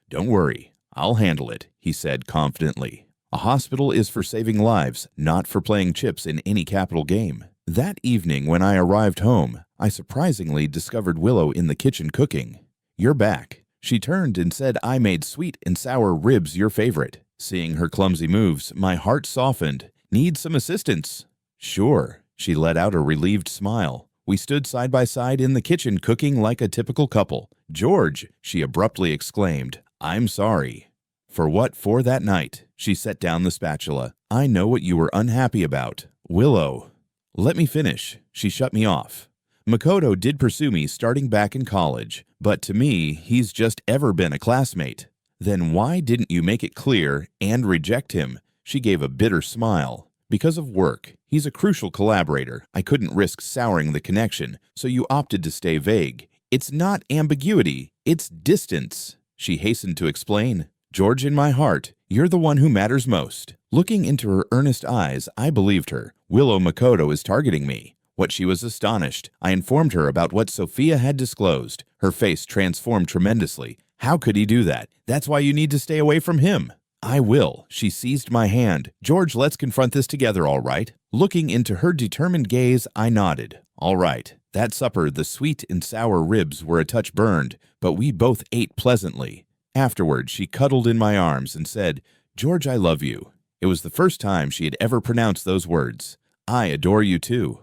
Don't worry. I'll handle it, he said confidently. A hospital is for saving lives, not for playing chips in any capital game. That evening when I arrived home, I surprisingly discovered Willow in the kitchen cooking. You're back. She turned and said I made sweet and sour ribs your favorite. Seeing her clumsy moves, my heart softened. Need some assistance? Sure. She let out a relieved smile. We stood side by side in the kitchen cooking like a typical couple. George, she abruptly exclaimed. I'm sorry. For what for that night? She set down the spatula. I know what you were unhappy about. Willow. Let me finish. She shut me off. Makoto did pursue me starting back in college, but to me, he's just ever been a classmate. Then why didn't you make it clear and reject him? She gave a bitter smile. Because of work. He's a crucial collaborator. I couldn't risk souring the connection, so you opted to stay vague. It's not ambiguity, it's distance. She hastened to explain. George, in my heart, you're the one who matters most. Looking into her earnest eyes, I believed her. Willow Makoto is targeting me. What she was astonished. I informed her about what Sophia had disclosed. Her face transformed tremendously. How could he do that? That's why you need to stay away from him. I will. She seized my hand. George, let's confront this together, all right? Looking into her determined gaze, I nodded. All right. That supper, the sweet and sour ribs were a touch burned, but we both ate pleasantly. Afterward, she cuddled in my arms and said, George, I love you. It was the first time she had ever pronounced those words. I adore you too.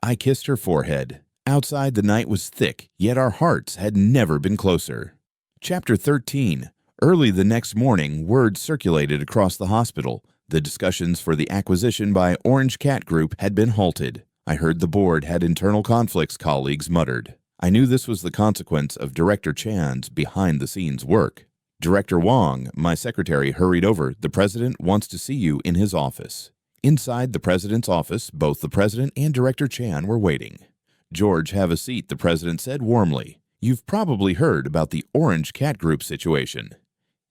I kissed her forehead. Outside, the night was thick, yet our hearts had never been closer. Chapter 13. Early the next morning, word circulated across the hospital. The discussions for the acquisition by Orange Cat Group had been halted. I heard the board had internal conflicts, colleagues muttered. I knew this was the consequence of Director Chan's behind-the-scenes work. Director Wang, my secretary, hurried over. The president wants to see you in his office. Inside the president's office, both the president and Director Chan were waiting. George, have a seat, the president said warmly. You've probably heard about the Orange Cat Group situation.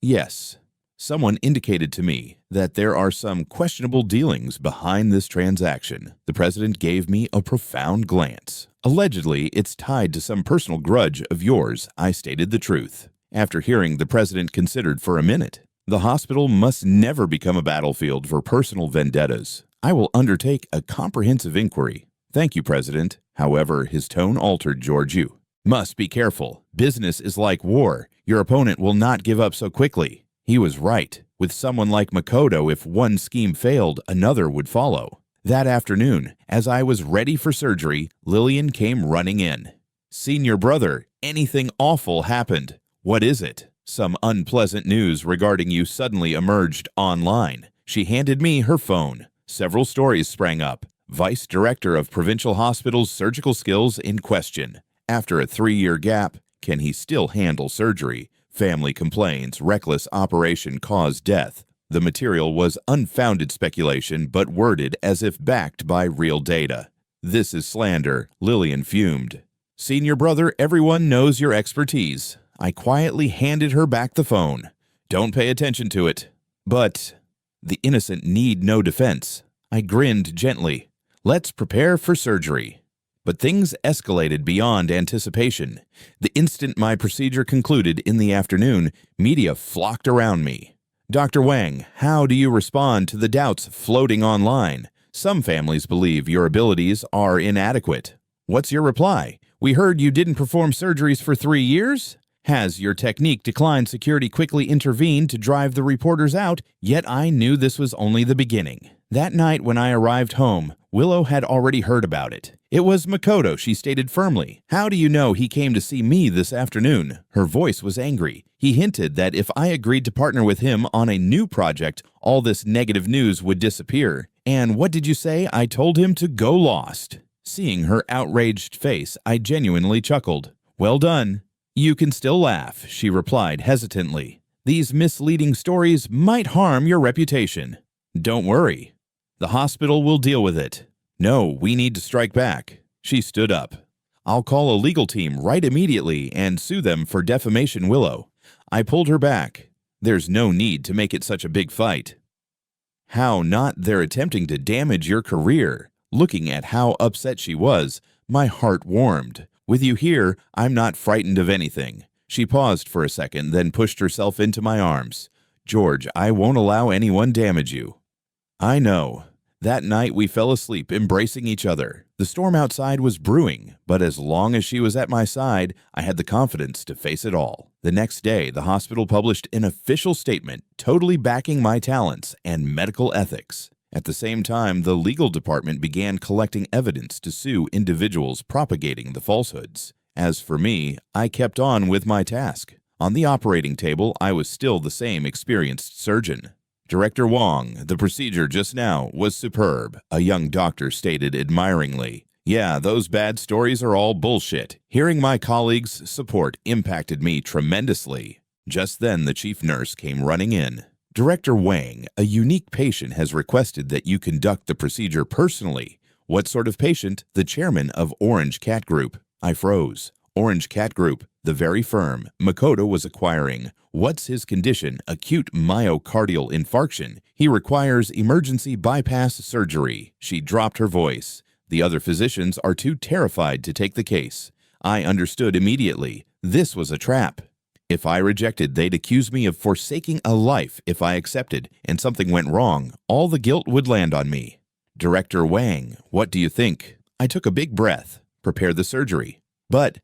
Yes. Someone indicated to me that there are some questionable dealings behind this transaction. The president gave me a profound glance. Allegedly, it's tied to some personal grudge of yours. I stated the truth. After hearing, the president considered for a minute. The hospital must never become a battlefield for personal vendettas. I will undertake a comprehensive inquiry. Thank you, President. However, his tone altered. George, you must be careful. Business is like war. Your opponent will not give up so quickly. He was right. With someone like Makoto, if one scheme failed, another would follow. That afternoon, as I was ready for surgery, Lillian came running in. Senior brother, anything awful happened. What is it? Some unpleasant news regarding you suddenly emerged online. She handed me her phone. Several stories sprang up. Vice Director of Provincial Hospital's surgical skills in question. After a 3-year gap, can he still handle surgery? Family complains reckless operation caused death. The material was unfounded speculation, but worded as if backed by real data. This is slander, Lillian fumed. Senior brother, everyone knows your expertise. I quietly handed her back the phone. Don't pay attention to it. But the innocent need no defense. I grinned gently. Let's prepare for surgery. But things escalated beyond anticipation. The instant my procedure concluded in the afternoon, media flocked around me. Dr. Wang, how do you respond to the doubts floating online? Some families believe your abilities are inadequate. What's your reply? We heard you didn't perform surgeries for 3 years? Has your technique declined? Security quickly intervened to drive the reporters out, yet I knew this was only the beginning. That night when I arrived home, Willow had already heard about it. It was Makoto, she stated firmly. How do you know he came to see me this afternoon? Her voice was angry. He hinted that if I agreed to partner with him on a new project, all this negative news would disappear. And what did you say? I told him to go lost. Seeing her outraged face, I genuinely chuckled. Well done. You can still laugh, she replied hesitantly. These misleading stories might harm your reputation. Don't worry. The hospital will deal with it. No, we need to strike back. She stood up. I'll call a legal team right immediately and sue them for defamation, Willow. I pulled her back. There's no need to make it such a big fight. How not? They're attempting to damage your career. Looking at how upset she was, my heart warmed. With you here, I'm not frightened of anything. She paused for a second, then pushed herself into my arms. George, I won't allow anyone damage you. I know. That night we fell asleep embracing each other. The storm outside was brewing, but as long as she was at my side, I had the confidence to face it all. The next day, the hospital published an official statement totally backing my talents and medical ethics. At the same time, the legal department began collecting evidence to sue individuals propagating the falsehoods. As for me, I kept on with my task. On the operating table, I was still the same experienced surgeon. Director Wang, the procedure just now was superb, a young doctor stated admiringly. Yeah, those bad stories are all bullshit. Hearing my colleagues' support impacted me tremendously. Just then, the chief nurse came running in. Director Wang, a unique patient has requested that you conduct the procedure personally. What sort of patient? The chairman of Orange Cat Group. I froze. Orange Cat Group, the very firm Makoto was acquiring. What's his condition? Acute myocardial infarction. He requires emergency bypass surgery. She dropped her voice. The other physicians are too terrified to take the case. I understood immediately. This was a trap. If I rejected, they'd accuse me of forsaking a life. If I accepted and something went wrong, all the guilt would land on me. Director Wang, what do you think? I took a big breath. Prepare the surgery. But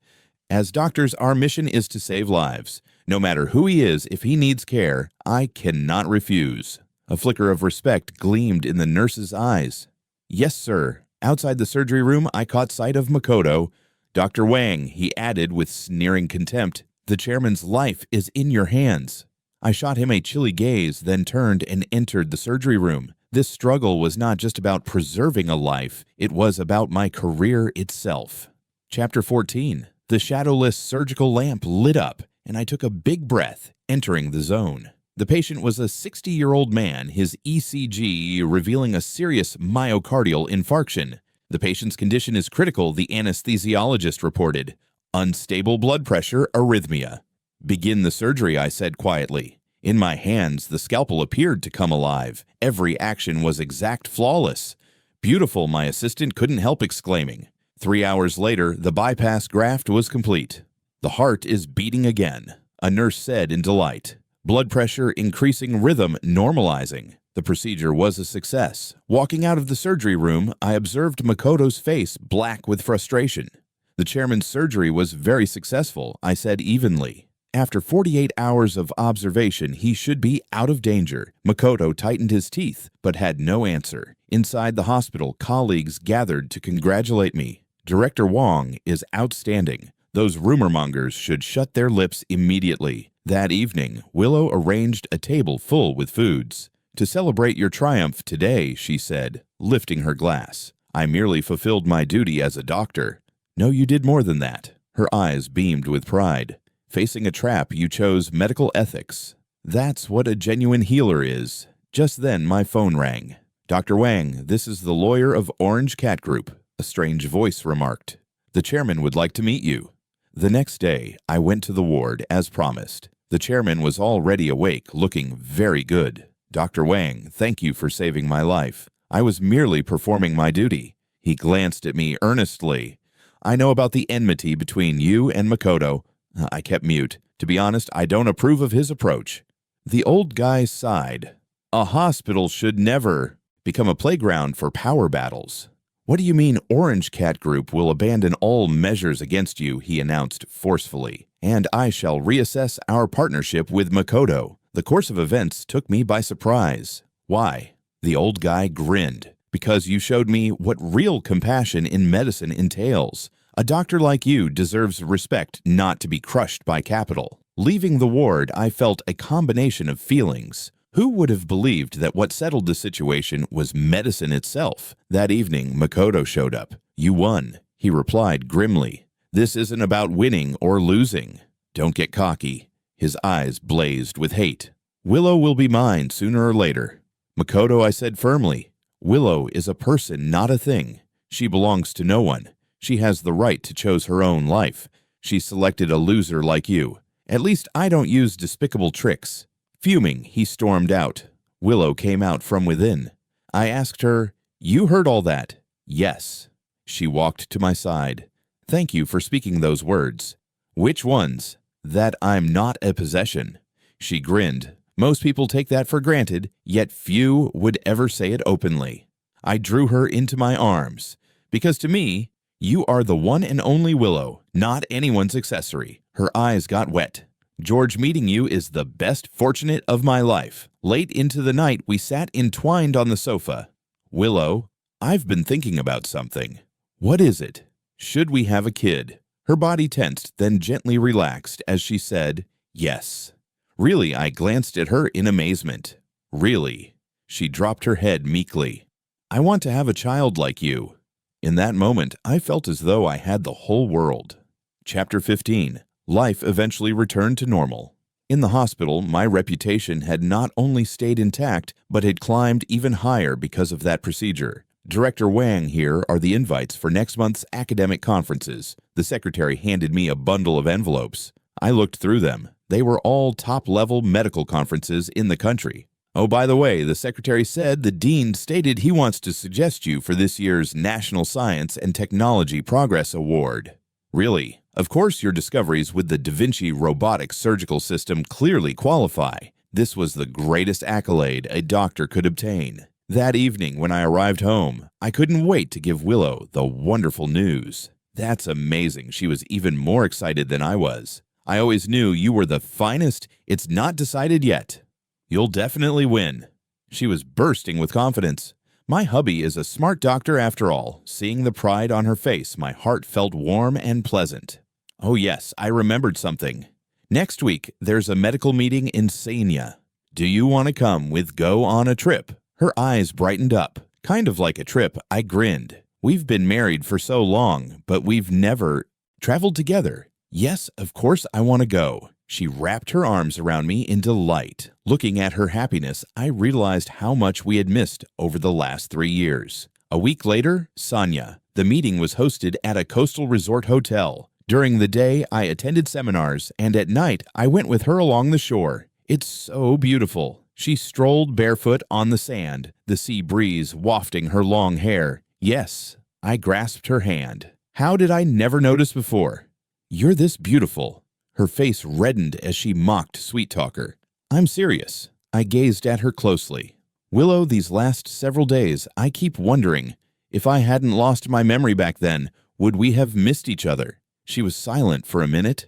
as doctors, our mission is to save lives. No matter who he is, if he needs care, I cannot refuse. A flicker of respect gleamed in the nurse's eyes. Yes, sir. Outside the surgery room, I caught sight of Makoto. Dr. Wang, he added with sneering contempt, the chairman's life is in your hands. I shot him a chilly gaze, then turned and entered the surgery room. This struggle was not just about preserving a life, it was about my career itself. Chapter 14. The shadowless surgical lamp lit up, and I took a big breath, entering the zone. The patient was a 60-year-old man, his ECG revealing a serious myocardial infarction. The patient's condition is critical, the anesthesiologist reported. Unstable blood pressure, arrhythmia. Begin the surgery, I said quietly. In my hands, the scalpel appeared to come alive. Every action was exact, flawless. Beautiful, my assistant couldn't help exclaiming. 3 hours later, the bypass graft was complete. The heart is beating again, a nurse said in delight. Blood pressure increasing, rhythm normalizing. The procedure was a success. Walking out of the surgery room, I observed Makoto's face black with frustration. The chairman's surgery was very successful, I said evenly. After 48 hours of observation, he should be out of danger. Makoto tightened his teeth, but had no answer. Inside the hospital, colleagues gathered to congratulate me. Director Wang is outstanding. Those rumor mongers should shut their lips immediately. That evening, Willow arranged a table full with foods. To celebrate your triumph today, she said, lifting her glass. I merely fulfilled my duty as a doctor. No, you did more than that. Her eyes beamed with pride. Facing a trap, you chose medical ethics. That's what a genuine healer is. Just then, my phone rang. Dr. Wang, this is the lawyer of Orange Cat Group, a strange voice remarked. The chairman would like to meet you. The next day, I went to the ward as promised. The chairman was already awake, looking very good. Dr. Wang, thank you for saving my life. I was merely performing my duty. He glanced at me earnestly. I know about the enmity between you and Makoto. I kept mute. To be honest, I don't approve of his approach. The old guy sighed. A hospital should never become a playground for power battles. What do you mean Orange Cat Group will abandon all measures against you, he announced forcefully, and I shall reassess our partnership with Makoto. The course of events took me by surprise. Why? The old guy grinned. Because you showed me what real compassion in medicine entails. A doctor like you deserves respect, not to be crushed by capital. Leaving the ward, I felt a combination of feelings. Who would have believed that what settled the situation was medicine itself? That evening, Makoto showed up. You won, he replied grimly. This isn't about winning or losing. Don't get cocky. His eyes blazed with hate. Willow will be mine sooner or later. Makoto, I said firmly. Willow is a person, not a thing. She belongs to no one. She has the right to choose her own life. She selected a loser like you. At least I don't use despicable tricks. Fuming, he stormed out. Willow came out from within. I asked her, You heard all that? Yes. She walked to my side. Thank you for speaking those words. Which ones? That I'm not a possession. She grinned. Most people take that for granted, yet few would ever say it openly. I drew her into my arms. Because to me, you are the one and only Willow, not anyone's accessory. Her eyes got wet. George, meeting you is the best fortunate of my life. Late into the night, we sat entwined on the sofa. Willow, I've been thinking about something. What is it? Should we have a kid? Her body tensed, then gently relaxed as she said, Yes. Really, I glanced at her in amazement. Really? She dropped her head meekly. I want to have a child like you. In that moment, I felt as though I had the whole world. Chapter 15. Life eventually returned to normal. In the hospital, my reputation had not only stayed intact, but had climbed even higher because of that procedure. Director Wang, here are the invites for next month's academic conferences. The secretary handed me a bundle of envelopes. I looked through them. They were all top-level medical conferences in the country. Oh, by the way, the secretary said the dean stated he wants to suggest you for this year's National Science and Technology Progress Award. Really? Of course your discoveries with the Da Vinci robotic surgical system clearly qualify. This was the greatest accolade a doctor could obtain. That evening when I arrived home, I couldn't wait to give Willow the wonderful news. That's amazing. She was even more excited than I was. I always knew you were the finest. It's not decided yet. You'll definitely win. She was bursting with confidence. My hubby is a smart doctor after all. Seeing the pride on her face, my heart felt warm and pleasant. Oh yes, I remembered something. Next week, there's a medical meeting in Sanya. Do you want to come with Go on a trip? Her eyes brightened up. Kind of like a trip, I grinned. We've been married for so long, but we've never traveled together. Yes, of course I want to go. She wrapped her arms around me in delight. Looking at her happiness, I realized how much we had missed over the last 3 years. A week later, Sonia. The meeting was hosted at a coastal resort hotel. During the day, I attended seminars, and at night, I went with her along the shore. It's so beautiful. She strolled barefoot on the sand, the sea breeze wafting her long hair. Yes, I grasped her hand. How did I never notice before? You're this beautiful. Her face reddened as she mocked Sweet Talker. I'm serious. I gazed at her closely. Willow, these last several days, I keep wondering, if I hadn't lost my memory back then, would we have missed each other? She was silent for a minute.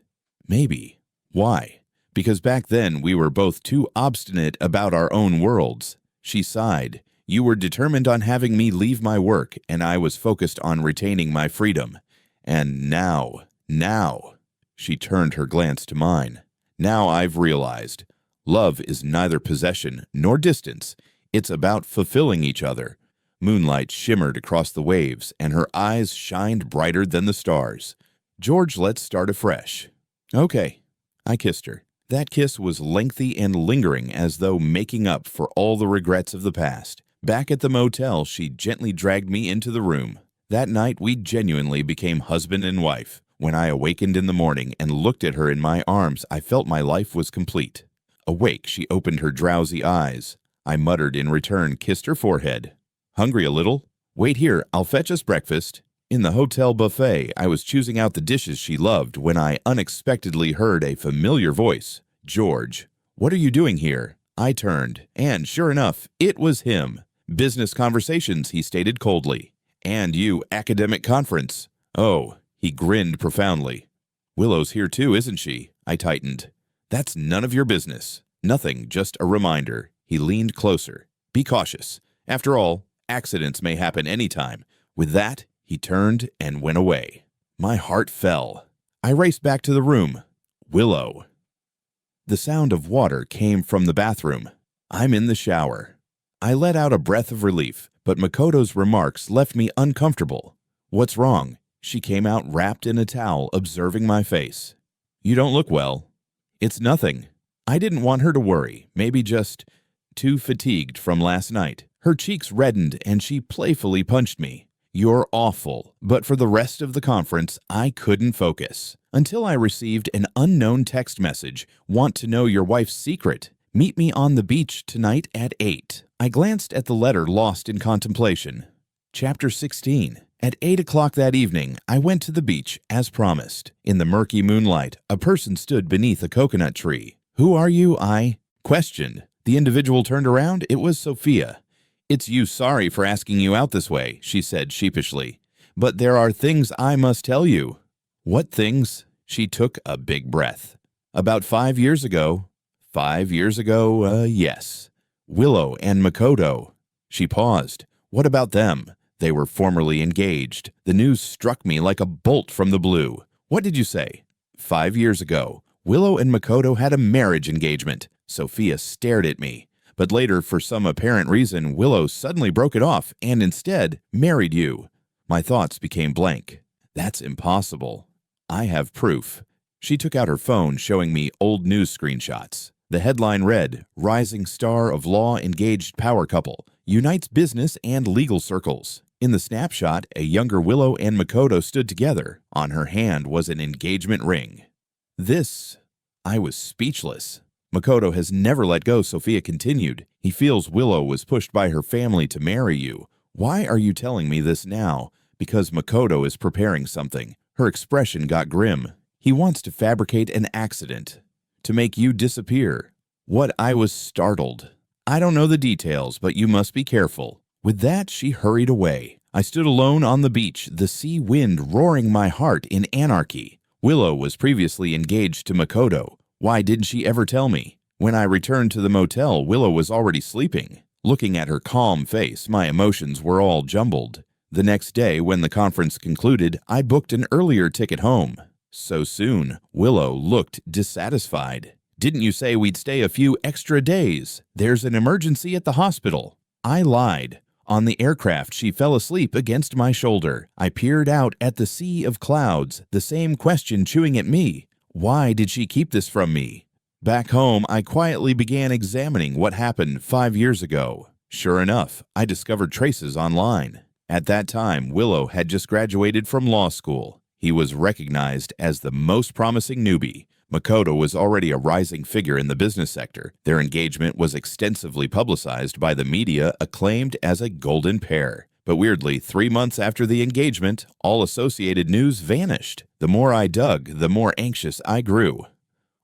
Maybe. Why? Because back then we were both too obstinate about our own worlds. She sighed. You were determined on having me leave my work, and I was focused on retaining my freedom. And now, she turned her glance to mine. Now I've realized, love is neither possession nor distance. It's about fulfilling each other. Moonlight shimmered across the waves, and her eyes shined brighter than the stars. George, let's start afresh. Okay. I kissed her. That kiss was lengthy and lingering, as though making up for all the regrets of the past. Back at the motel, she gently dragged me into the room. That night, we genuinely became husband and wife. When I awakened in the morning and looked at her in my arms, I felt my life was complete. Awake, she opened her drowsy eyes. I muttered in return, kissed her forehead. Hungry a little? Wait here, I'll fetch us breakfast. In the hotel buffet, I was choosing out the dishes she loved when I unexpectedly heard a familiar voice. George, what are you doing here? I turned, and sure enough, it was him. Business conversations, he stated coldly. And you, academic conference. Oh, he grinned profoundly. Willow's here too, isn't she? I tightened. That's none of your business. Nothing, just a reminder. He leaned closer. Be cautious. After all, accidents may happen anytime. With that, he turned and went away. My heart fell. I raced back to the room. Willow. The sound of water came from the bathroom. I'm in the shower. I let out a breath of relief, but Makoto's remarks left me uncomfortable. What's wrong? She came out wrapped in a towel, observing my face. You don't look well. It's nothing. I didn't want her to worry, maybe just too fatigued from last night. Her cheeks reddened and she playfully punched me. You're awful, but for the rest of the conference, I couldn't focus. Until I received an unknown text message, want to know your wife's secret. Meet me on the beach tonight at 8. I glanced at the letter lost in contemplation. Chapter 16. At 8 o'clock that evening, I went to the beach, as promised. In the murky moonlight, a person stood beneath a coconut tree. Who are you? I questioned. The individual turned around. It was Sophia. It's you, sorry for asking you out this way, she said sheepishly. But there are things I must tell you. What things? She took a big breath. About 5 years ago. 5 years ago, yes. Willow and Makoto. She paused. What about them? They were formerly engaged. The news struck me like a bolt from the blue. What did you say? 5 years ago, Willow and Makoto had a marriage engagement. Sophia stared at me. But later, for some apparent reason, Willow suddenly broke it off and instead married you. My thoughts became blank. That's impossible. I have proof. She took out her phone, showing me old news screenshots. The headline read, Rising Star of Law Engaged Power Couple, Unites Business and Legal Circles. In the snapshot, a younger Willow and Makoto stood together. On her hand was an engagement ring. I was speechless. Makoto has never let go, Sophia continued. He feels Willow was pushed by her family to marry you. Why are you telling me this now? Because Makoto is preparing something. Her expression got grim. He wants to fabricate an accident. To make you disappear. I was startled. I don't know the details, but you must be careful. With that, she hurried away. I stood alone on the beach, the sea wind roaring my heart in anarchy. Willow was previously engaged to Makoto. Why didn't she ever tell me? When I returned to the motel, Willow was already sleeping. Looking at her calm face, my emotions were all jumbled. The next day, when the conference concluded, I booked an earlier ticket home. So soon, Willow looked dissatisfied. Didn't you say we'd stay a few extra days? There's an emergency at the hospital. I lied. On the aircraft, she fell asleep against my shoulder. I peered out at the sea of clouds, the same question chewing at me. Why did she keep this from me? Back home, I quietly began examining what happened 5 years ago. Sure enough, I discovered traces online. At that time, Willow had just graduated from law school. He was recognized as the most promising newbie. Makoto was already a rising figure in the business sector. Their engagement was extensively publicized by the media, acclaimed as a golden pair. But weirdly, 3 months after the engagement, all associated news vanished. The more I dug, the more anxious I grew.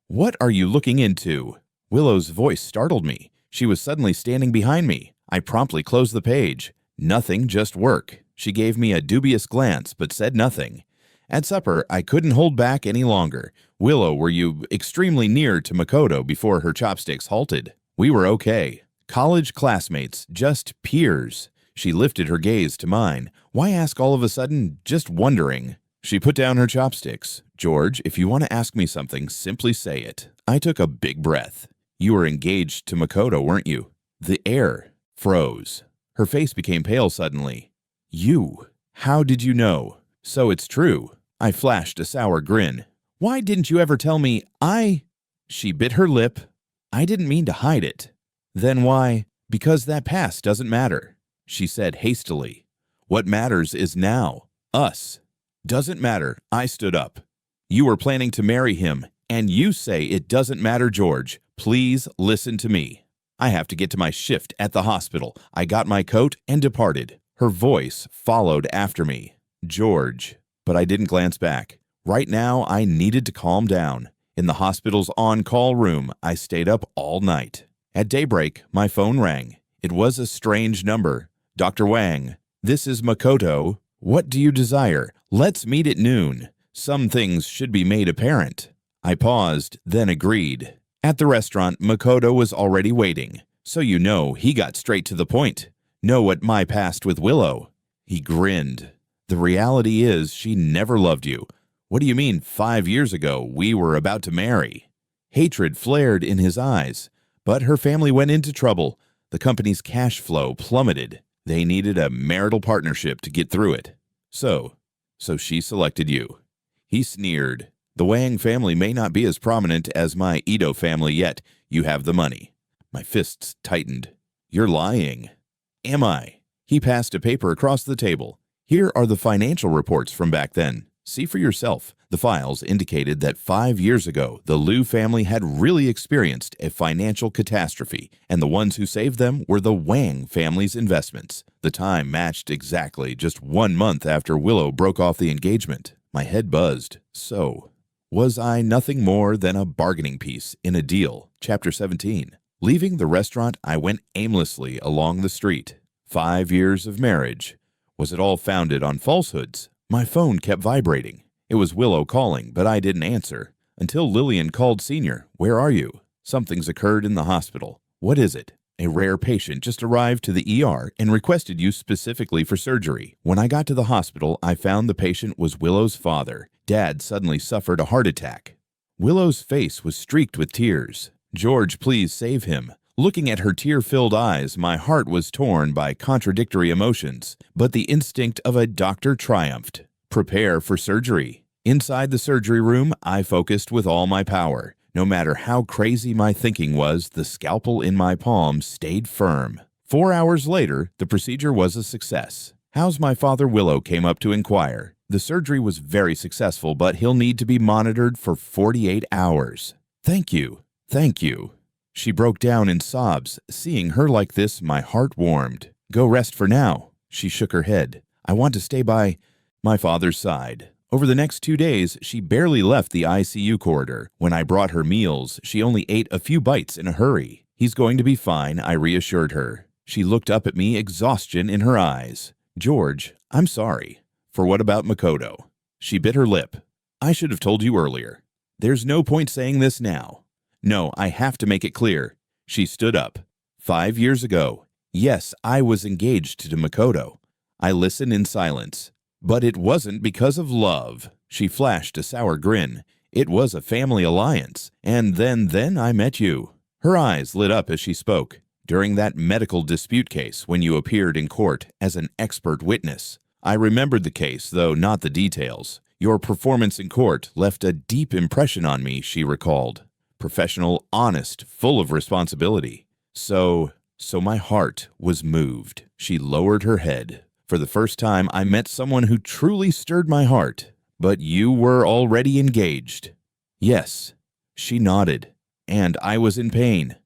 "What are you looking into?" Willow's voice startled me. She was suddenly standing behind me. I promptly closed the page. "Nothing, just work." She gave me a dubious glance, but said nothing. At supper, I couldn't hold back any longer. "Willow, were you extremely near to Makoto before her chopsticks halted?" "We were okay. College classmates, just peers." She lifted her gaze to mine. "Why ask all of a sudden? Just wondering." She put down her chopsticks. "George, if you want to ask me something, simply say it." I took a big breath. "You were engaged to Makoto, weren't you?" The air froze. Her face became pale suddenly. "You? How did you know?" "So it's true." I flashed a sour grin. "Why didn't you ever tell me She bit her lip. "I didn't mean to hide it." "Then why?" "Because that past doesn't matter," she said hastily. "What matters is now. Us." "Doesn't matter." I stood up. "You were planning to marry him, and you say it doesn't matter, George. Please listen to me. I have to get to my shift at the hospital." I got my coat and departed. Her voice followed after me. "George." But I didn't glance back. Right now, I needed to calm down. In the hospital's on-call room, I stayed up all night. At daybreak, my phone rang. It was a strange number. "Dr. Wang, this is Makoto. What do you desire? Let's meet at noon. Some things should be made apparent." I paused, then agreed. At the restaurant, Makoto was already waiting. "So you know, he got straight to the point. Know what my past with Willow?" He grinned. "The reality is she never loved you." "What do you mean 5 years ago we were about to marry?" Hatred flared in his eyes. "But her family went into trouble. The company's cash flow plummeted. They needed a marital partnership to get through it. So she selected you." He sneered. "The Wang family may not be as prominent as my Ito family yet. You have the money." My fists tightened. "You're lying." "Am I?" He passed a paper across the table. "Here are the financial reports from back then. See for yourself." The files indicated that 5 years ago, the Liu family had really experienced a financial catastrophe, and the ones who saved them were the Wang family's investments. The time matched exactly, just 1 month after Willow broke off the engagement. My head buzzed. So, was I nothing more than a bargaining piece in a deal? Chapter 17. Leaving the restaurant, I went aimlessly along the street. 5 years of marriage. Was it all founded on falsehoods? My phone kept vibrating. It was Willow calling, but I didn't answer. Until Lillian called Senior. "Where are you?" "Something's occurred in the hospital." "What is it?" "A rare patient just arrived to the ER and requested you specifically for surgery. When I got to the hospital, I found the patient was Willow's father. Dad suddenly suffered a heart attack." Willow's face was streaked with tears. "George, please save him." Looking at her tear-filled eyes, my heart was torn by contradictory emotions, but the instinct of a doctor triumphed. Prepare for surgery. Inside the surgery room, I focused with all my power. No matter how crazy my thinking was, the scalpel in my palm stayed firm. 4 hours later, the procedure was a success. "How's my father Willow?" came up to inquire. "The surgery was very successful, but he'll need to be monitored for 48 hours. "Thank you. Thank you." She broke down in sobs. Seeing her like this, my heart warmed. "Go rest for now." She shook her head. "I want to stay by my father's side." Over the next 2 days, she barely left the ICU corridor. When I brought her meals, she only ate a few bites in a hurry. "He's going to be fine," I reassured her. She looked up at me, exhaustion in her eyes. "George, I'm sorry." "For what about Makoto?" She bit her lip. "I should have told you earlier." "There's no point saying this now." "No, I have to make it clear." She stood up. 5 years ago, yes, I was engaged to Makoto. I listened in silence. "But it wasn't because of love." She flashed a sour grin. "It was a family alliance. And then I met you." Her eyes lit up as she spoke. "During that medical dispute case when you appeared in court as an expert witness. I remembered the case, though not the details. Your performance in court left a deep impression on me, she recalled. Professional, honest, full of responsibility. So my heart was moved. She lowered her head. For the first time, I met someone who truly stirred my heart. But you were already engaged. Yes, she nodded, and I was in pain.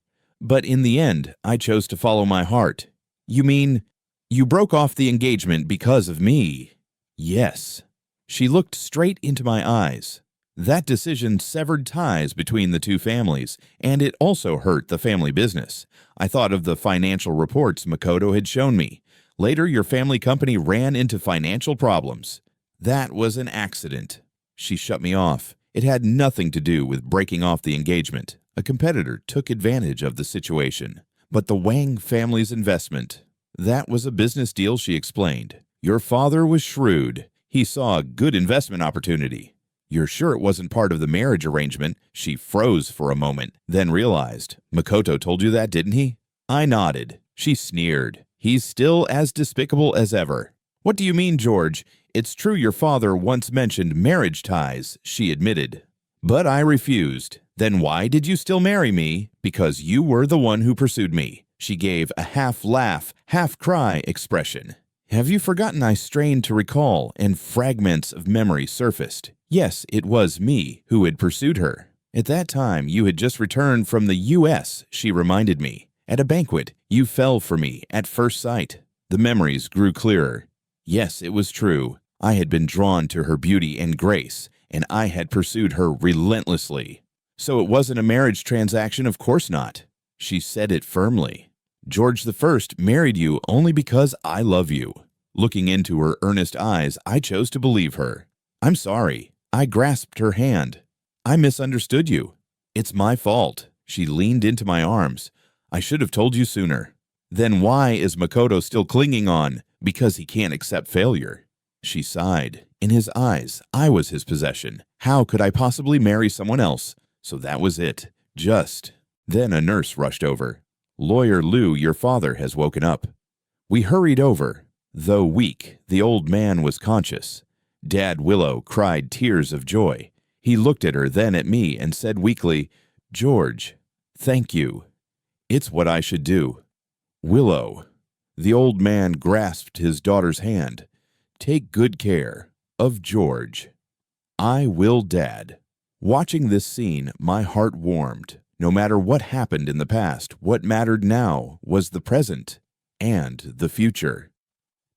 But in the end, I chose to follow my heart. You mean, you broke off the engagement because of me? Yes. She looked straight into my eyes. That decision severed ties between the two families, and it also hurt the family business. I thought of the financial reports Makoto had shown me. Later, your family company ran into financial problems. That was an accident. She shut me off. It had nothing to do with breaking off the engagement. A competitor took advantage of the situation. But the Wang family's investment, that was a business deal, she explained. Your father was shrewd. He saw a good investment opportunity. You're sure it wasn't part of the marriage arrangement? She froze for a moment, then realized. Makoto told you that, didn't he? I nodded. She sneered. He's still as despicable as ever. What do you mean, George? It's true your father once mentioned marriage ties, she admitted. But I refused. Then why did you still marry me? Because you were the one who pursued me. She gave a half-laugh, half-cry expression. Have you forgotten? I strained to recall, and fragments of memory surfaced. Yes, it was me who had pursued her. At that time, you had just returned from the U.S., she reminded me. At a banquet, you fell for me at first sight. The memories grew clearer. Yes, it was true. I had been drawn to her beauty and grace, and I had pursued her relentlessly. So it wasn't a marriage transaction, of course not. She said it firmly. George I married you only because I love you. Looking into her earnest eyes, I chose to believe her. I'm sorry. I grasped her hand. I misunderstood you. It's my fault. She leaned into my arms. I should have told you sooner. Then why is Makoto still clinging on? Because he can't accept failure. She sighed. In his eyes, I was his possession. How could I possibly marry someone else? So that was it. Just. Then a nurse rushed over. Lawyer Liu, your father, has woken up. We hurried over. Though weak, the old man was conscious. Dad Willow cried tears of joy. He looked at her, then at me, and said weakly, George, thank you. It's what I should do. Willow. The old man grasped his daughter's hand. Take good care of George. I will, Dad. Watching this scene, my heart warmed. No matter what happened in the past, what mattered now was the present and the future.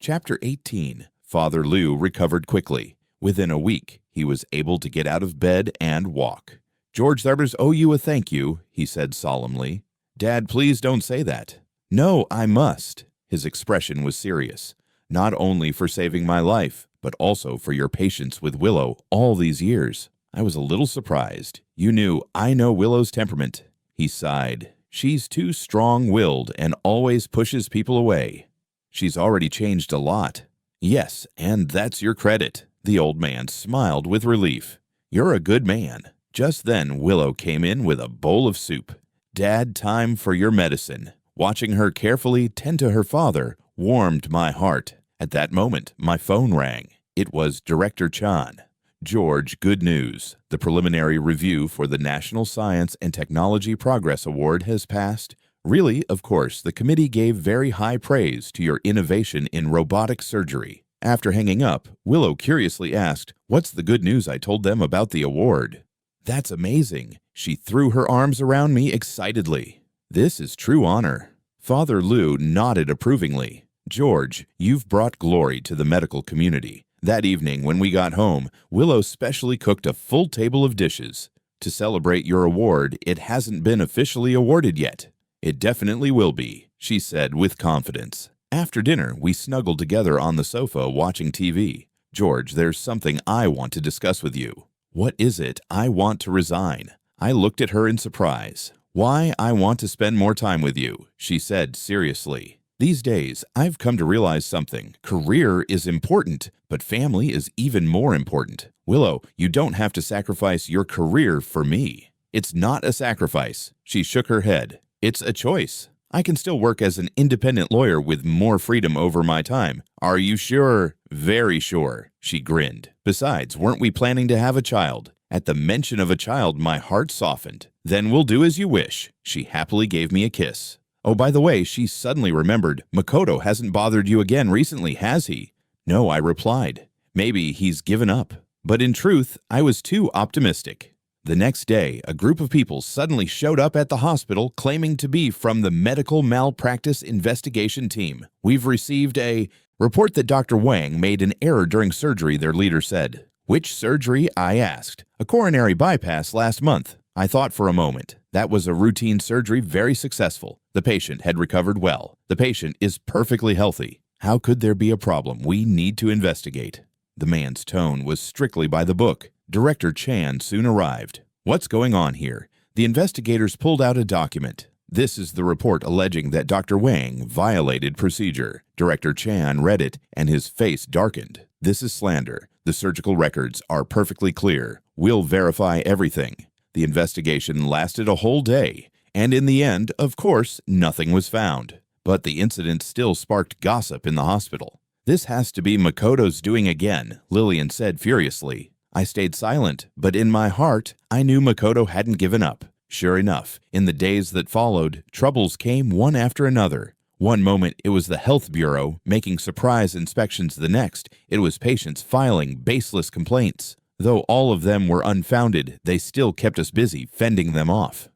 Chapter 18. Father Liu recovered quickly. Within a week, he was able to get out of bed and walk. George Tharbers owe you a thank you, he said solemnly. Dad, please don't say that. No, I must. His expression was serious. Not only for saving my life, but also for your patience with Willow all these years. I was a little surprised. You knew I know Willow's temperament. He sighed. She's too strong-willed and always pushes people away. She's already changed a lot. Yes, and that's your credit. The old man smiled with relief. You're a good man. Just then, Willow came in with a bowl of soup. Dad, time for your medicine. Watching her carefully tend to her father warmed my heart. At that moment, my phone rang. It was Director Chan. George, good news. The preliminary review for the National Science and Technology Progress Award has passed. Really, of course, the committee gave very high praise to your innovation in robotic surgery. After hanging up, Willow curiously asked, What's the good news I told them about the award? That's amazing. She threw her arms around me excitedly. This is true honor. Father Liu nodded approvingly. George, you've brought glory to the medical community. That evening, when we got home, Willow specially cooked a full table of dishes. To celebrate your award, it hasn't been officially awarded yet. It definitely will be, she said with confidence. After dinner, we snuggled together on the sofa watching TV. George, there's something I want to discuss with you. What is it? I want to resign. I looked at her in surprise. Why I want to spend more time with you, she said seriously. These days, I've come to realize something. Career is important, but family is even more important. Willow, you don't have to sacrifice your career for me. It's not a sacrifice. She shook her head. It's a choice. I can still work as an independent lawyer with more freedom over my time. Are you sure? Very sure, she grinned. Besides, weren't we planning to have a child? At the mention of a child, my heart softened. Then we'll do as you wish. She happily gave me a kiss. Oh, by the way, she suddenly remembered, Makoto hasn't bothered you again recently, has he? No, I replied. Maybe he's given up. But in truth, I was too optimistic. The next day, a group of people suddenly showed up at the hospital claiming to be from the medical malpractice investigation team. We've received a report that Dr. Wang made an error during surgery, their leader said. Which surgery? I asked. A coronary bypass last month. I thought for a moment. That was a routine surgery, very successful. The patient had recovered well. The patient is perfectly healthy. How could there be a problem? We need to investigate. The man's tone was strictly by the book. Director Chan soon arrived. What's going on here? The investigators pulled out a document. This is the report alleging that Dr. Wang violated procedure. Director Chan read it, and his face darkened. This is slander. The surgical records are perfectly clear. We'll verify everything. The investigation lasted a whole day, and in the end, of course, nothing was found. But the incident still sparked gossip in the hospital. This has to be Makoto's doing again, Lillian said furiously. I stayed silent, but in my heart, I knew Makoto hadn't given up. Sure enough, in the days that followed, troubles came one after another. One moment it was the health bureau making surprise inspections, the next it was patients filing baseless complaints. Though all of them were unfounded, they still kept us busy fending them off.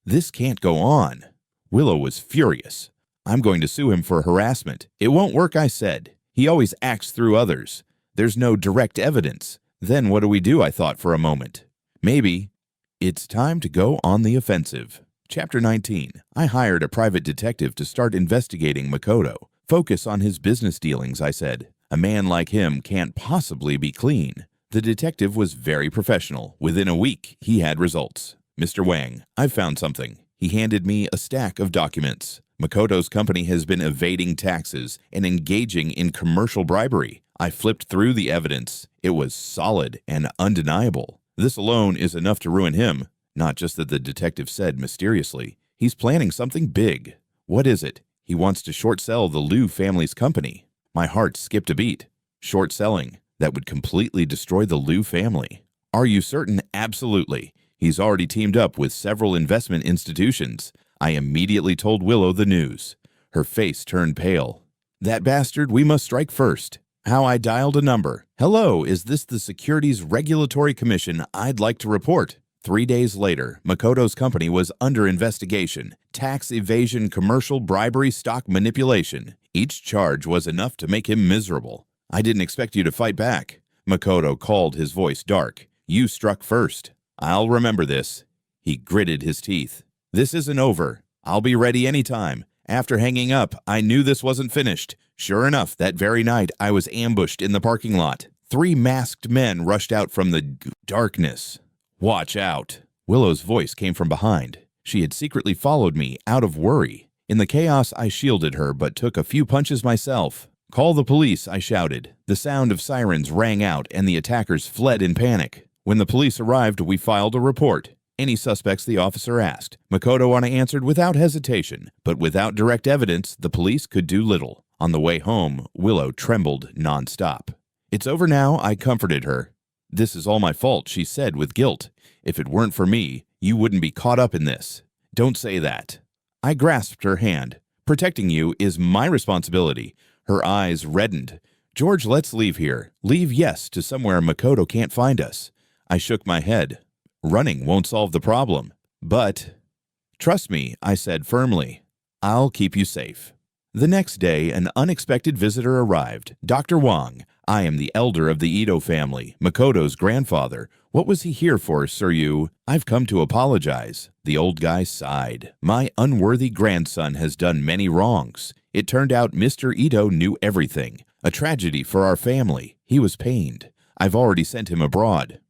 This can't go on. Willow was furious. I'm going to sue him for harassment. It won't work, I said. He always acts through others. There's no direct evidence. Then what do we do? I thought for a moment. Maybe it's time to go on the offensive. Chapter 19. I hired a private detective to start investigating Makoto. Focus on his business dealings, I said. A man like him can't possibly be clean. The detective was very professional. Within a week, he had results. Mr. Wang, I've found something. He handed me a stack of documents. Makoto's company has been evading taxes and engaging in commercial bribery. I flipped through the evidence. It was solid and undeniable. This alone is enough to ruin him. Not just that, the detective said mysteriously. He's planning something big. What is it? He wants to short sell the Liu family's company. My heart skipped a beat. Short selling. That would completely destroy the Liu family. Are you certain? Absolutely. He's already teamed up with several investment institutions. I immediately told Willow the news. Her face turned pale. That bastard, we must strike first. How I dialed a number. Hello, is this the Securities Regulatory Commission? I'd like to report. 3 days later, Makoto's company was under investigation. Tax evasion, commercial bribery, stock manipulation. Each charge was enough to make him miserable. I didn't expect you to fight back. Makoto called, his voice dark. You struck first. I'll remember this. He gritted his teeth. This isn't over. I'll be ready anytime. After hanging up, I knew this wasn't finished. Sure enough, that very night, I was ambushed in the parking lot. 3 masked men rushed out from the darkness. Watch out. Willow's voice came from behind. She had secretly followed me out of worry. In the chaos, I shielded her, but took a few punches myself. Call the police, I shouted. The sound of sirens rang out, and the attackers fled in panic. When the police arrived, we filed a report. Any suspects, the officer asked. Makoto, I answered without hesitation, but without direct evidence, the police could do little. On the way home, Willow trembled nonstop. It's over now, I comforted her. This is all my fault, she said with guilt. If it weren't for me, you wouldn't be caught up in this. Don't say that. I grasped her hand. Protecting you is my responsibility. Her eyes reddened. George, let's leave here. Leave, yes, to somewhere Makoto can't find us. I shook my head. Running won't solve the problem. But trust me, I said firmly. I'll keep you safe. The next day, an unexpected visitor arrived. Dr. Wang. I am the elder of the Ito family, Makoto's grandfather. What was he here for, Suryu? I've come to apologize. The old guy sighed. My unworthy grandson has done many wrongs. It turned out Mr. Ito knew everything. A tragedy for our family. He was pained. I've already sent him abroad.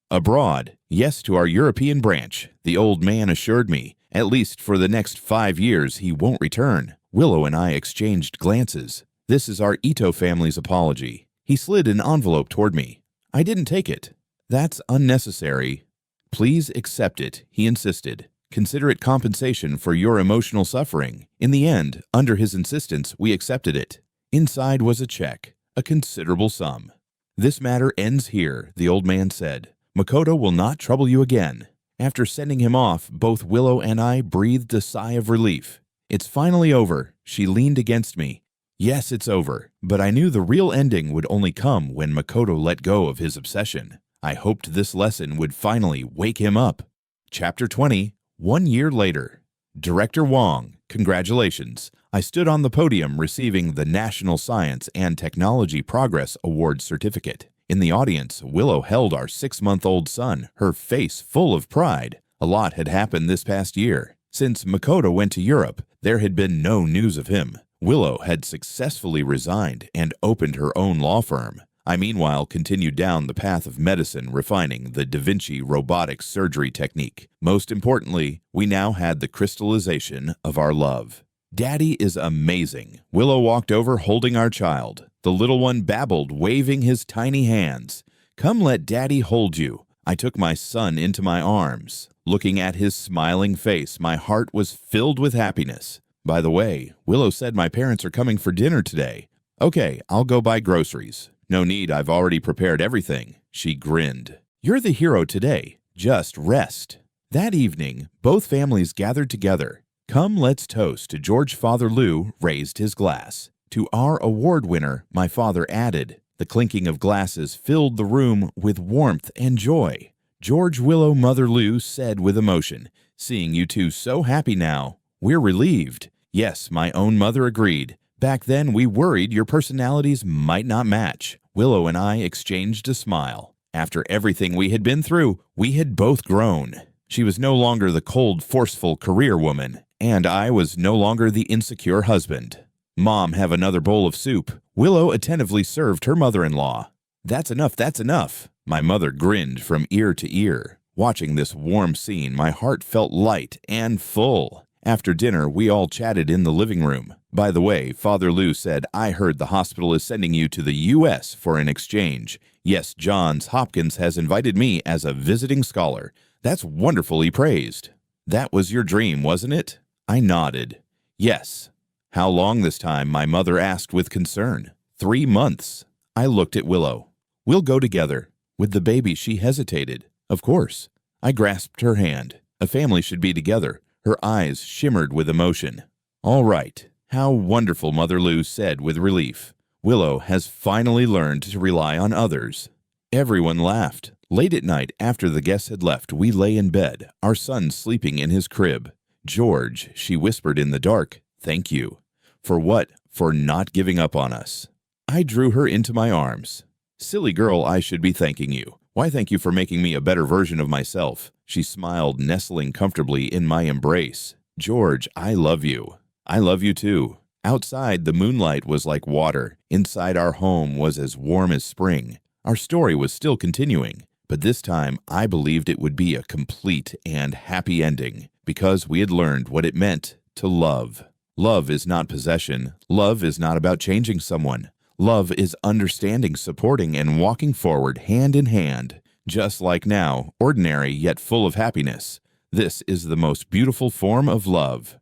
Abroad? Yes, to our European branch, the old man assured me. At least for the next 5 years, he won't return. Willow and I exchanged glances. This is our Ito family's apology. He slid an envelope toward me. I didn't take it. That's unnecessary. Please accept it, he insisted. Consider it compensation for your emotional suffering. In the end, under his insistence, we accepted it. Inside was a check, a considerable sum. This matter ends here, the old man said. Makoto will not trouble you again. After sending him off, both Willow and I breathed a sigh of relief. It's finally over. She leaned against me. Yes, it's over, but I knew the real ending would only come when Makoto let go of his obsession. I hoped this lesson would finally wake him up. Chapter 20, 1 year later. Director Wang, congratulations. I stood on the podium receiving the National Science and Technology Progress Award certificate. In the audience, Willow held our 6-month-old son, her face full of pride. A lot had happened this past year. Since Makoto went to Europe, there had been no news of him. Willow had successfully resigned and opened her own law firm. I meanwhile continued down the path of medicine, refining the Da Vinci robotic surgery technique. Most importantly, we now had the crystallization of our love. Daddy is amazing. Willow walked over holding our child. The little one babbled, waving his tiny hands. Come let Daddy hold you. I took my son into my arms. Looking at his smiling face, my heart was filled with happiness. By the way, Willow said my parents are coming for dinner today. Okay, I'll go buy groceries. No need, I've already prepared everything. She grinned. You're the hero today. Just rest. That evening, both families gathered together. Come, let's toast. George Father Lou raised his glass. To our award winner, my father added. The clinking of glasses filled the room with warmth and joy. George, Willow, Mother Lou said with emotion, seeing you two so happy now, we're relieved. Yes, my own mother agreed. Back then, we worried your personalities might not match. Willow and I exchanged a smile. After everything we had been through, we had both grown. She was no longer the cold, forceful career woman, and I was no longer the insecure husband. Mom, have another bowl of soup. Willow attentively served her mother-in-law. That's enough, that's enough. My mother grinned from ear to ear. Watching this warm scene, my heart felt light and full. After dinner, we all chatted in the living room. By the way, Father Lou said, I heard the hospital is sending you to the U.S. for an exchange. Yes, Johns Hopkins has invited me as a visiting scholar. That's wonderfully praised. That was your dream, wasn't it? I nodded. Yes. How long this time? My mother asked with concern. 3 months. I looked at Willow. We'll go together. With the baby, she hesitated. Of course. I grasped her hand. A family should be together. Her eyes shimmered with emotion. All right. How wonderful, Mother Lou said with relief. Willow has finally learned to rely on others. Everyone laughed. Late at night, after the guests had left, we lay in bed, our son sleeping in his crib. George, she whispered in the dark, thank you. For what? For not giving up on us. I drew her into my arms. Silly girl, I should be thanking you. Why, thank you for making me a better version of myself. She smiled, nestling comfortably in my embrace. George, I love you. I love you too. Outside, the moonlight was like water. Inside, our home was as warm as spring. Our story was still continuing, but this time I believed it would be a complete and happy ending because we had learned what it meant to love. Love is not possession. Love is not about changing someone. Love is understanding, supporting, and walking forward hand in hand. Just like now, ordinary yet full of happiness. This is the most beautiful form of love.